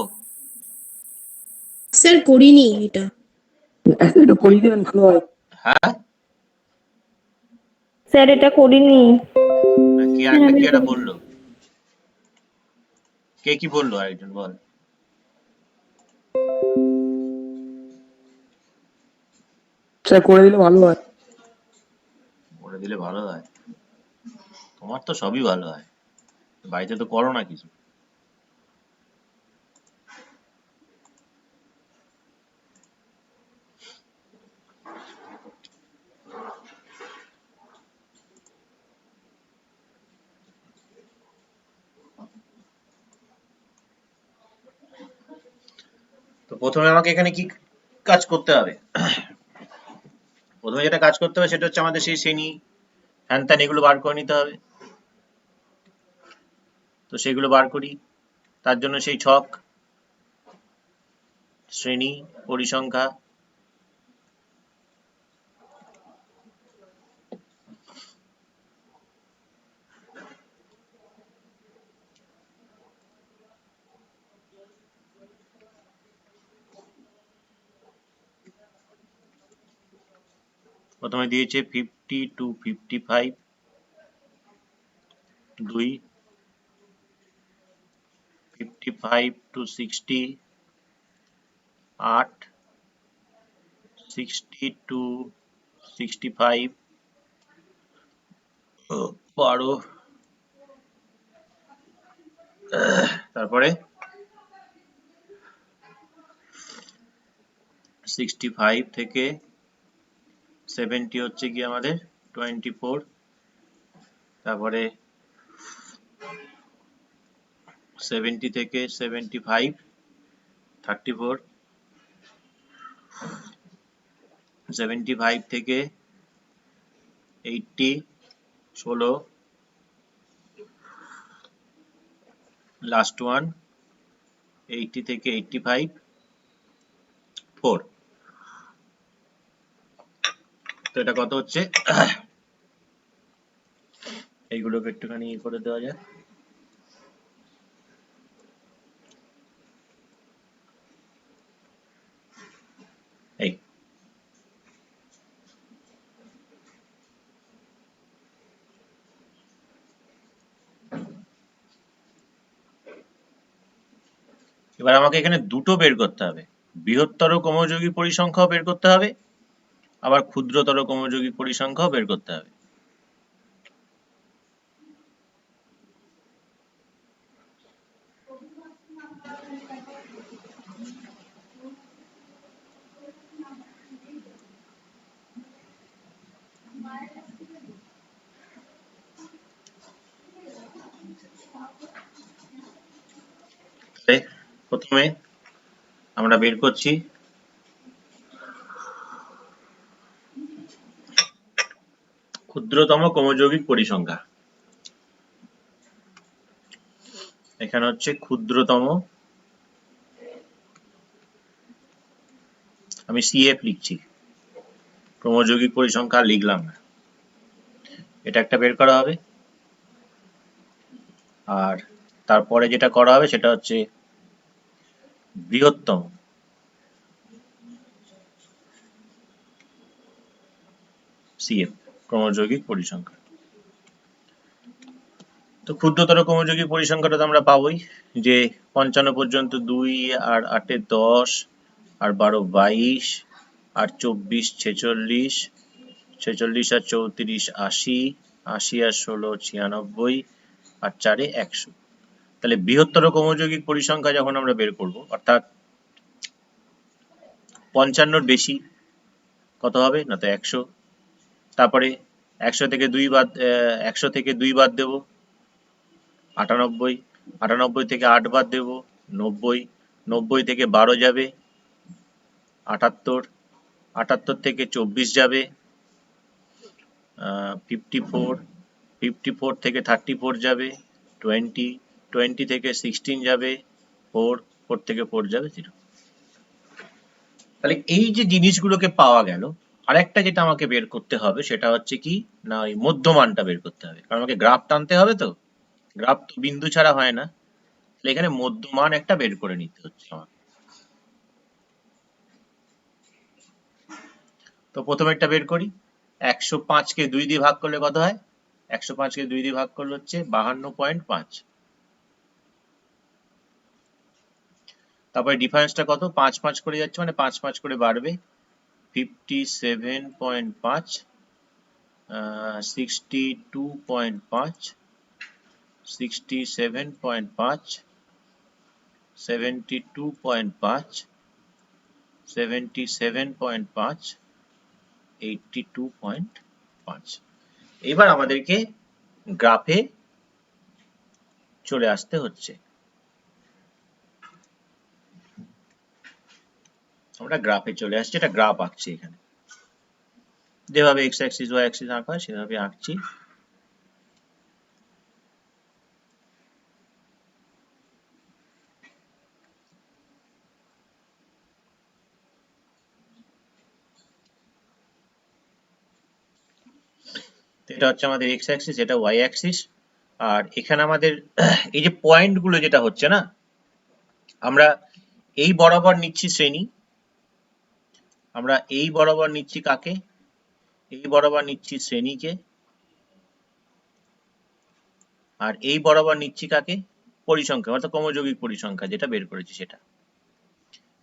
স্যার করিনি এটা। এটা করিয়ে দেবেন ভালো হয়। হ্যাঁ, স্যার এটা করিনি। কি একটা বললো? কে কি বললো আরেকজন বল। স্যার করে দিলে ভালো হয়। করে দিলে ভালো হয়, তোমার তো সবই ভালো হয়, বাড়িতে তো করো না কিছু। তো প্রথমে আমাকে এখানে কি কাজ করতে হবে? প্রথমে যেটা কাজ করতে হবে সেটা হচ্ছে আমাদের সেই শ্রেণী হ্যান ত্যান এগুলো বার করে নিতে হবে। তো সেগুলো বার করি, তার জন্য সেই ছক, শ্রেণী, পরিসংখ্যা, প্রথমে দিয়েছে 50 to 55, 2 55 to 60, 8 60 to 65, 12, তারপরে 65 থেকে 70 হচ্ছে কি আমাদের 24, তারপরে 70 থেকে 75 34, 75 থেকে 80 16, লাস্ট ওয়ান 80 থেকে 85 4। তো এটা কত হচ্ছে? এইগুলোকে একটুখানি করে দেওয়া যায়। এই এবার আমাকে এখানে দুটো বের করতে হবে, বৃহত্তর ক্রমযোগী পরিসংখ্যাও বের করতে হবে, আবার ক্ষুদ্রতর ক্রমযোগী পরিসংখ্যাও বের করতে হবে। প্রথমে আমরা বের করছি ক্ষুদ্রতম ক্রমযৌগিক পরিসংখ্যা। এখানে হচ্ছে ক্ষুদ্রতম, আমি সিএফ লিখছি, ক্রমযৌগিক পরিসংখ্যা লিখলাম না। এটা একটা বের করা হবে, আর তারপরে যেটা করা হবে সেটা হচ্ছে বৃহত্তম, সিএফ ক্রমযৌগিক পরিসংখ্যা। তো ক্ষুদ্রতর ক্রমযৌগিক পরিসংখ্যাটা তো আমরা পাবোই, যে 55 পর্যন্ত 2 আর 8 10 আর 12 22 আর 24 46, 46 আর 34 80, 80 আর 16 96 আর 4 100। তাহলে বৃহত্তর ক্রমযৌগিক পরিসংখ্যা যখন আমরা বের করব, অর্থাৎ 55 বেশি কত হবে না, তো 100। তারপরে 100 থেকে 2 বাদ 100 থেকে 2 বাদ দেব 98, 98 থেকে 8 বাদ দেব 90, 90 থেকে 12 যাবে 78, 78 থেকে 24 যাবে 54, 54 থেকে 34 যাবে 20, 20 থেকে 16 যাবে 4, 4 থেকে 4 যাবে 0। তাহলে এই যে জিনিসগুলোকে পাওয়া গেল, আরেকটা যেটা আমাকে বের করতে হবে সেটা হচ্ছে কি না, ওই মধ্যমানটা বের করতে হবে, কারণ আমাকে গ্রাফ টানতে হবে। তো গ্রাফ তো বিন্দু ছাড়া হয় না, তাহলে এখানে মধ্যমান একটা বের করে নিতে হচ্ছে আমার। তো প্রথমে একটা বের করি, 105 কে 2 দিয়ে ভাগ করলে কত হয়? 105 কে 2 দিয়ে ভাগ করলে হচ্ছে 52.5। তারপরে ডিফারেন্সটা কত, 5 করে যাচ্ছে, মানে 5 করে বাড়বে। 57.5, 62.5, 67.5, 72.5, 77.5, 82.5। এবার আমাদেরকে গ্রাফে চলে আসতে হচ্ছে। আমরা গ্রাফে চলে আসছি, এটা গ্রাফ আঁকছি এখানে, যেভাবে এক্স অ্যাক্সিস ওয়াই অ্যাক্সিস আঁকা হয় সেভাবে আঁকছি। এটা হচ্ছে আমাদের এক্স অ্যাক্সিস, এটা ওয়াই অ্যাক্সিস। আর এখানে আমাদের এই যে পয়েন্ট গুলো যেটা হচ্ছে না, আমরা এই বরাবর নিচ্ছি শ্রেণী, আমরা এই বরাবর নিচ্ছি কাকে, এই বরাবর নিচ্ছি শ্রেণীকে, আর এই বরাবর নিচ্ছি কাকে, পরিসংখ্যা, অর্থাৎ ক্রমযৌগিক পরিসংখ্যা যেটা বের করেছি সেটা,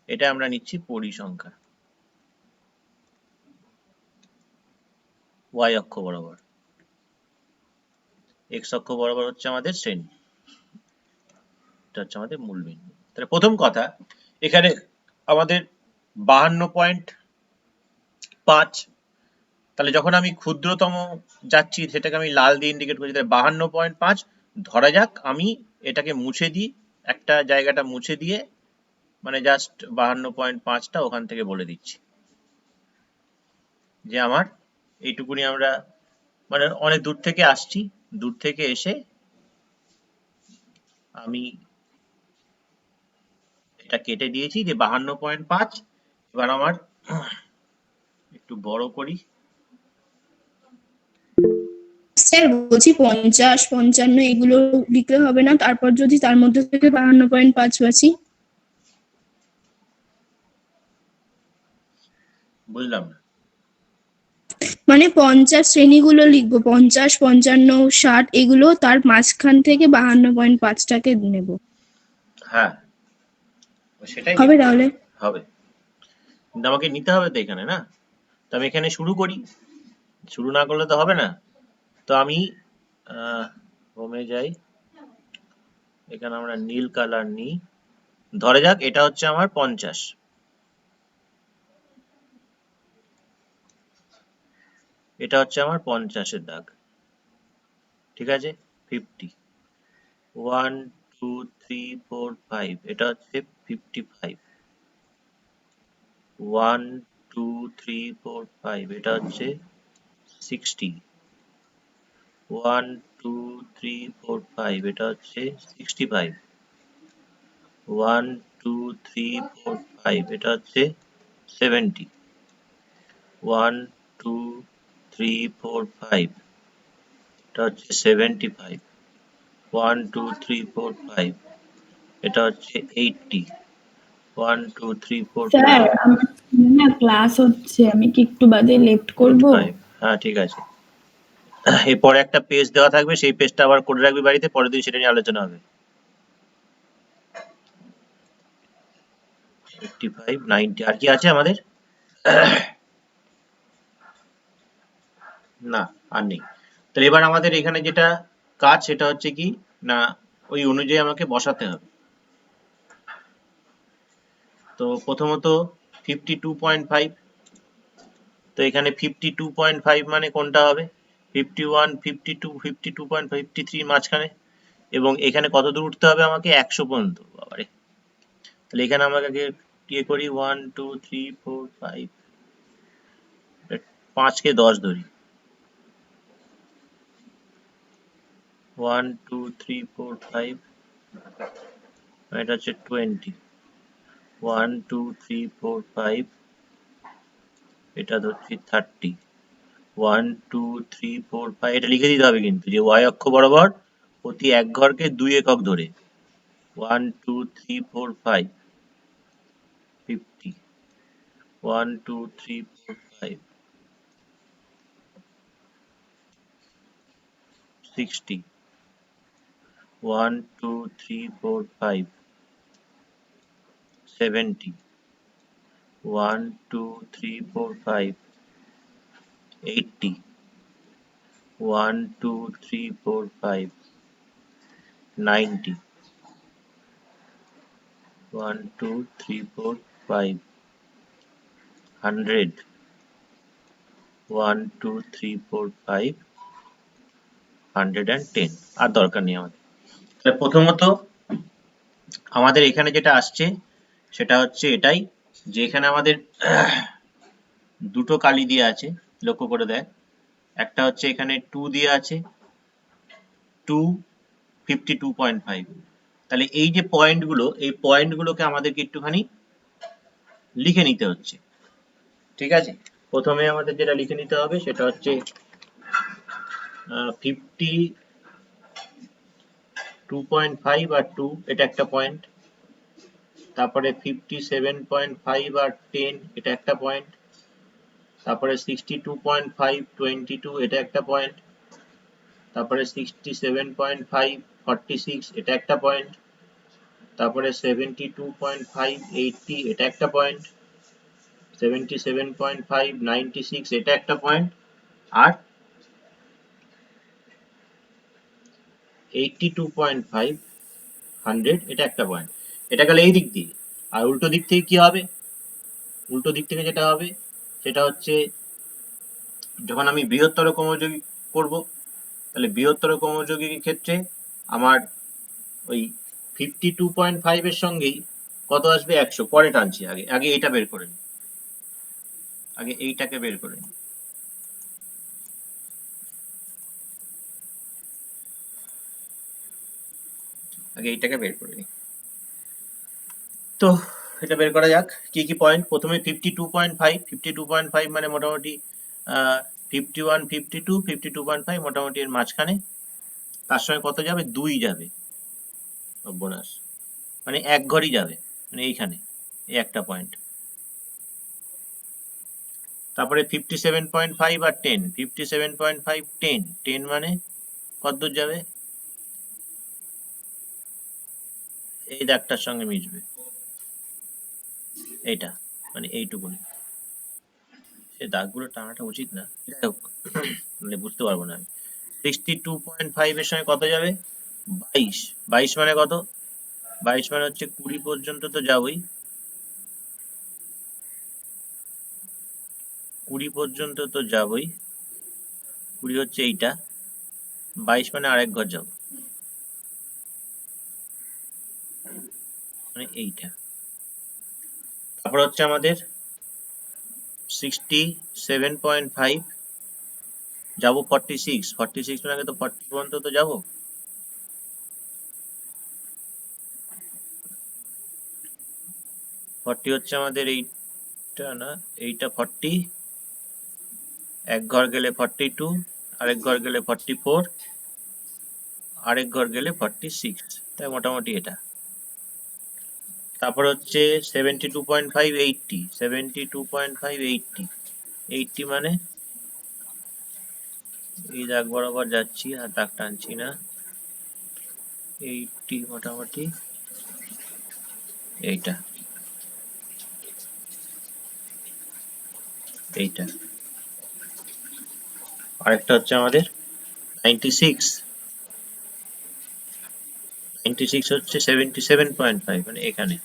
এটা আমরা নিচ্ছি পরিসংখ্যা ওয়াই অক্ষ বরাবর, এক্স অক্ষ বরাবর হচ্ছে আমাদের শ্রেণী, এটা হচ্ছে আমাদের মূল বিন্দু। তাহলে প্রথম কথা, এখানে আমাদের 52.5, তাহলে যখন আমি ক্ষুদ্রতম যাচ্ছি সেটাকে আমি লাল দিয়ে ইন্ডিকেট করছি, তাহলে 52.5 ধরা যাক, আমি এটাকে মুছে দিই, একটা জায়গাটা মুছে দিয়ে, মানে জাস্ট 52.5টা ওখান থেকে বলে দিচ্ছি যে আমার এইটুকুনি, আমরা মানে অনেক দূর থেকে আসছি, দূর থেকে এসে আমি এটা কেটে দিয়েছি যে 52.5। এবার আমার একটু বড় করি, স্যার বলছি 50, 55 এগুলো লিখলে হবে না? তারপর যদি তার মধ্যে থেকে 52.5 বাঁচি? বুঝলাম না। মানে 50 শ্রেণীগুলো লিখবো, 50, 55, 60 এগুলো, তার মাঝখান থেকে 52.5টাকে নেব, হ্যাঁ, সেটাই হবে নিতে তাহলে? হবে, কিন্তু আমাকে নিতে হবে তো এখানে, না? তো আমি এখানে শুরু করি, শুরু না করলে তো হবে না। তো আমি হোমে যাই, এখানে আমরা নীল কালার নিই, ধরে যাক এটা হচ্ছে আমার 50, এটা হচ্ছে আমার 50-এর দাগ, ঠিক আছে। 50, 1 2 3 4 5, এটা হচ্ছে 55, 1 2 3 4 5, এটা হচ্ছে 60, 1 2 3 4 5, এটা হচ্ছে 65, 1 2 3 4 5, এটা হচ্ছে 70, 1 2 3 4 5, এটা হচ্ছে 75, 1 2 3 4 5, এটা হচ্ছে 80, 1 2 3 4 স্যার 5, আমার না ক্লাস হচ্ছে, আমি কি একটু বাদে লেফট করব? 45। হ্যাঁ, ঠিক আছে। এরপরে একটা পেজ দেওয়া থাকবে, সেই পেজটা আবার করে রাখবি বাড়িতে, পরের দিন সেটা নিয়ে আলোচনা হবে। 85, 90, আর কি আছে আমাদের? না, আর নেই। তাহলে এবার আমাদের এখানে যেটা কাজ সেটা হচ্ছে কি না, ওই অনুযায়ী আমাকে বসাতে হবে। তো প্রথমত 52.5, তো এখানে 52.5 মানে কোনটা হবে? 51, 52, 52.5, 53 মাঝখানে, এবং এখানে কত দূর উঠতে হবে আমাকে? 100 পর্যন্ত। বাবারে! তাহলে এখানে আমাকে আগে ইয়ে করি, 1 2 3 4 5, 5 কে 10 ধরি, 1 2 3 4 5, এটা হচ্ছে 20, 1 2 3 4 5, এটা ধরছি 30, 1 2 3 4 5, এটা লিখে দিতে হবে কিন্তু যে y অক্ষ বরাবর প্রতি এক ঘরকে 2 একক ধরে, 1 2 3 4 5, 50, 1 2 3 4 5, 60, 1 2 3 4 5, 70, 1 2 3 4 5, 80, 1 2 3 4 5, 90, 1 2 3 4 5, 100, 1 2 3 4 5, 110। আর দরকার নেই আমাদের। তাহলে প্রথমত আমাদের এখানে যেটা আসছে সেটা হচ্ছে এটাই, যে এখানে আমাদের দুটো কালি দিয়ে আছে, লক্ষ্য করে দেখ। একটা হচ্ছে এখানে 2 দিয়ে আছে, 2 52.5। তাহলে এই যে পয়েন্টগুলো, এই পয়েন্টগুলোকে আমাদেরকে একটুখানি লিখে নিতে হচ্ছে, ঠিক আছে? প্রথমে আমাদের যেটা লিখে নিতে হবে সেটা হচ্ছে 52.5 আর 2, এটা একটা পয়েন্ট। তারপরে 57.5 আর 10, এটা একটা পয়েন্ট। তারপরে 62.5 22, এটা একটা পয়েন্ট। তারপরে 67.5 46, এটা একটা পয়েন্ট। তারপরে 72.5 80, এটা একটা পয়েন্ট। 77.5 96, এটা একটা পয়েন্ট। আর 82.5 100, এটা একটা পয়েন্ট। এটা গেল এই দিক দিয়ে। আর উল্টো দিক থেকে কি হবে? উল্টো দিক থেকে যেটা হবে সেটা হচ্ছে যখন আমি বৃহত্তর ক্রমযোগী করব, তাহলে বৃহত্তর ক্রমযোগীর ক্ষেত্রে আমার ওই 52.5 এর সঙ্গেই কত আসবে? 100। পরে টানছি, আগে আগে এইটা বের করে নিই, আগে এইটাকে বের করে নিই। আগে এইটাকে বের করে নিই। তো এটা বের করা যাক। কি কি পয়েন্ট? প্রথমে 52.5, 52.5 মানে মোটামুটি 51 52 52.5, মোটামুটি এর মাঝখানে। তার সঙ্গে কত যাবে? 2 যাবে, বোনাস, মানে এক ঘরই যাবে, মানে এইখানে এই একটা পয়েন্ট। তারপরে 57.5 আর 10, 57.5 10, 10 মানে কতদূর যাবে? এই দাগটার সঙ্গে মিশবে, এইটা, মানে এইটুকুনি। সেই দাগগুলো টানাটা উচিত না, যাই হোক, মানে বুঝতে পারবো না আমি। 62.5 এর সঙ্গে কত যাবে? 22। 22 মানে কত? 22 মানে হচ্ছে 20 পর্যন্ত তো যাবই, 20 পর্যন্ত তো যাবই। 20 হচ্ছে এইটা, 22 মানে আরেক ঘর যাব, মানে এইটা। তারপর হচ্ছে আমাদের 67.5 যাবো 46, 46 মানে আগে তো 40 পর্যন্ত তো যাবো। 40 হচ্ছে আমাদের এইটা, না এইটা 40, এক ঘর গেলে 42, আরেক ঘর গেলে 44, আরেক ঘর গেলে 46, তাই মোটামুটি এটা। তারপর হচ্ছে 72.5 80, 72.5 80, 80 মানে এই দাগ বরাবর যাচ্ছি আর দাগ টানছি না, 80 মোটামুটি এইটা, এইটা। আরেকটা হচ্ছে আমাদের 96, 96 হচ্ছে 77.5, মানে এখানে।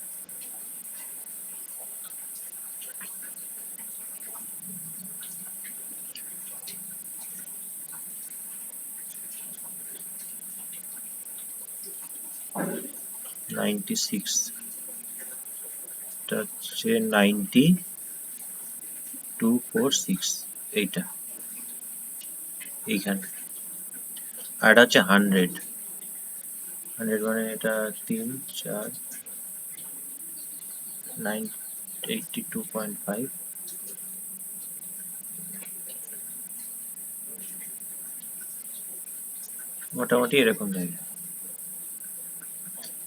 এটা হচ্ছে 92.46, এইটা এইখানে। আর এটা হচ্ছে 100, 100 মানে এটা 3 4 82.5, মোটামুটি এরকম জায়গা।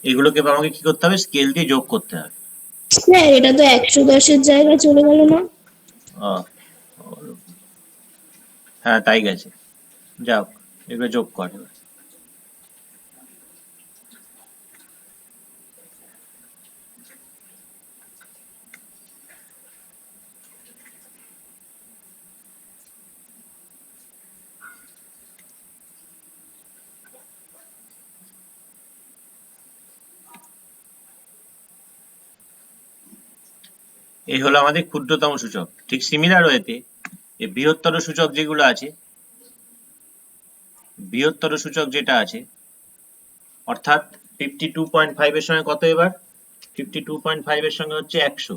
এগুলোকে আমাকে কি করতে হবে? স্কেল দিয়ে যোগ করতে হবে। স্যার এটা তো 110-এর জায়গায় চলে গেল না? হ্যাঁ তাই গেছে, যাও এগুলো যোগ কর এবার। এই হলো আমাদের ক্ষুদ্রতম সূচক। ঠিক সিমিলার ওয়েতে এই বৃহত্তর সূচক যেগুলো আছে, বৃহত্তর সূচক যেটা আছে অর্থাৎ 52.5 এর সঙ্গে কত এবার 52.5 এর সঙ্গে হচ্ছে 100,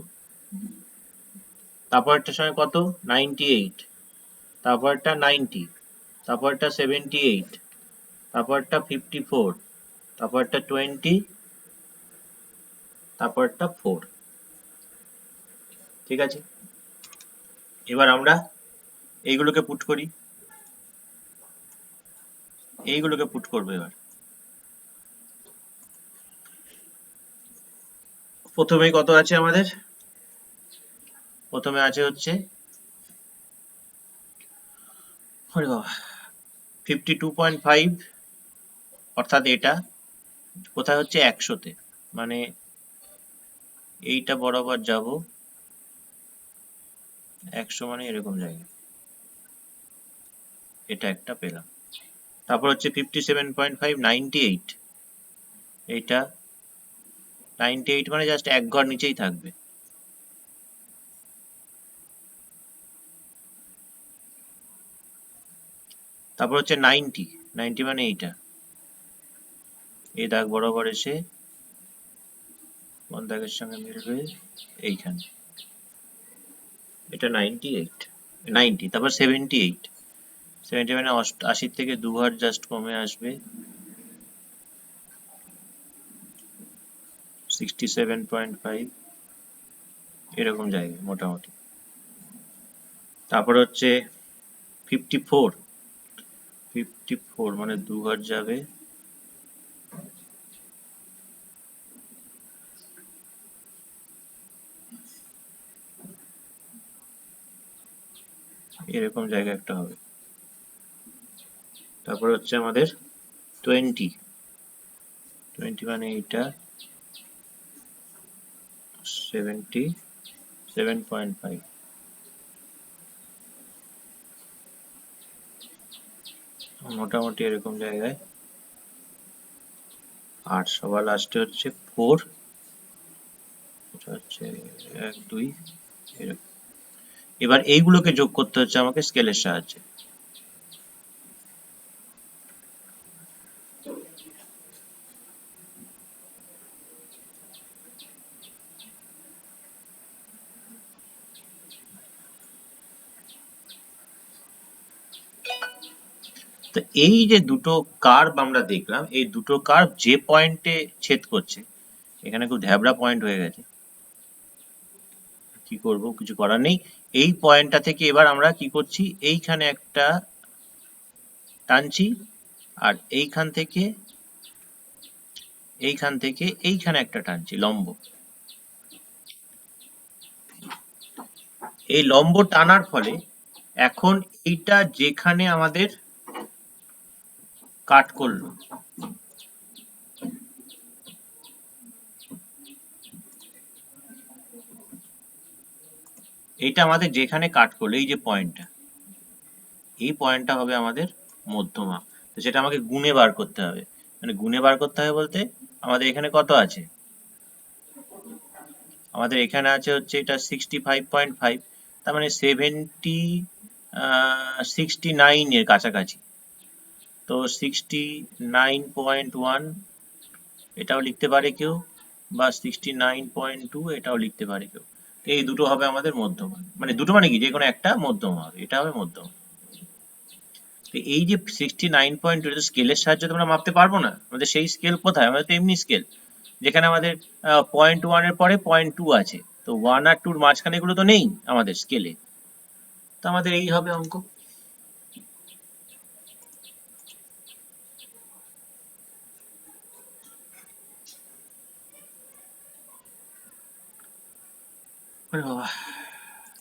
তারপরটার সঙ্গে কত 98, তারপরটা 90, তারপরটা 78, তারপরটা 54, তারপরটা 20, তারপরটা 4। ঠিক আছে, এবার আমরা এইগুলোকে পুট করি, এইগুলোকে পুট করবো। এবার প্রথমেই কত আছে আমাদের, প্রথমে আছে হচ্ছে 52.5, অর্থাৎ এটা কোথায় হচ্ছে 100-তে, মানে এইটা বরাবর যাব 100, মানে এরকম জায়গায় এটা একটা পেলাম। তারপর হচ্ছে 57.5, 98, এইটা 98 মানে জাস্ট এক ঘর নিচেই থাকবে। তারপর হচ্ছে 90, 90 মানে এইটা, এই দাগ বরাবর এসে কোন দাগের সঙ্গে মিলবে এইখানে, এটা 98, 90। তারপর 78, 70 মানে 80 থেকে 2 ঘর জাস্ট কমে আসবে 67.5, এরকম জায়গায় মোটামুটি। তারপর হচ্ছে 54, 54 মানে 2 ঘর যাবে এরকম জায়গা একটা হবে। তারপর হচ্ছে আমাদের 20, 20 মানে এইটা 77.5, মোটামুটি এরকম জায়গায়। আর সবার লাস্টে হচ্ছে 4, এটা হচ্ছে 1 2 এরকম। এবার এইগুলোকে যোগ করতে হচ্ছে আমাকে স্কেলের সাহায্যে। তো এই যে দুটো কার্ভ আমরা দেখলাম, এই দুটো কার্ভ যে পয়েন্টে ছেদ করছে, এখানে খুব ধ্যাবড়া পয়েন্ট হয়ে গেছে, কি করব, কিছু করার নেই। এই পয়েন্টটা থেকে এবার আমরা কি করছি, এইখানে একটা টানছি, আর এইখান থেকে এইখানে একটা টানছি লম্ব। এই লম্ব টানার ফলে এখন এইটা যেখানে আমাদের কাট করলো, এইটা আমাদের যেখানে কাট করলো, এই যে পয়েন্টটা, এই পয়েন্টটা হবে আমাদের মধ্যমা। তো সেটা আমাকে গুণে বার করতে হবে, মানে গুণে বার করতে হবে বলতে আমাদের এখানে কত আছে, আমাদের এখানে আছে হচ্ছে এটা 65.5, তার মানে 69 এর কাছাকাছি। তো 69.1 এটাও লিখতে পারে কেউ, বা 69.2 এটাও লিখতে পারে কেউ। এই দুটো হবে আমাদের মধ্যমা, মানে দুটো মানে কি, যে কোনো একটা মধ্যমা হবে, এটা হবে মধ্যমা। তো এই যে 69.2, এটা স্কেলের সাহায্যে তোমরা মাপতে পারবো না, আমাদের সেই স্কেল কোথায়, আমাদের তো এমনি স্কেল, যেখানে আমাদের 0.1 এর পরে 0.2 আছে, তো 1 আর 2 এর মাঝখানে এগুলো তো নেই আমাদের স্কেলে, তো আমাদের এই হবে অঙ্ক। ওরে বাবা,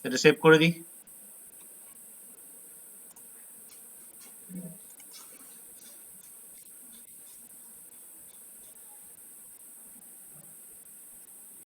এটা সেভ করে দিই।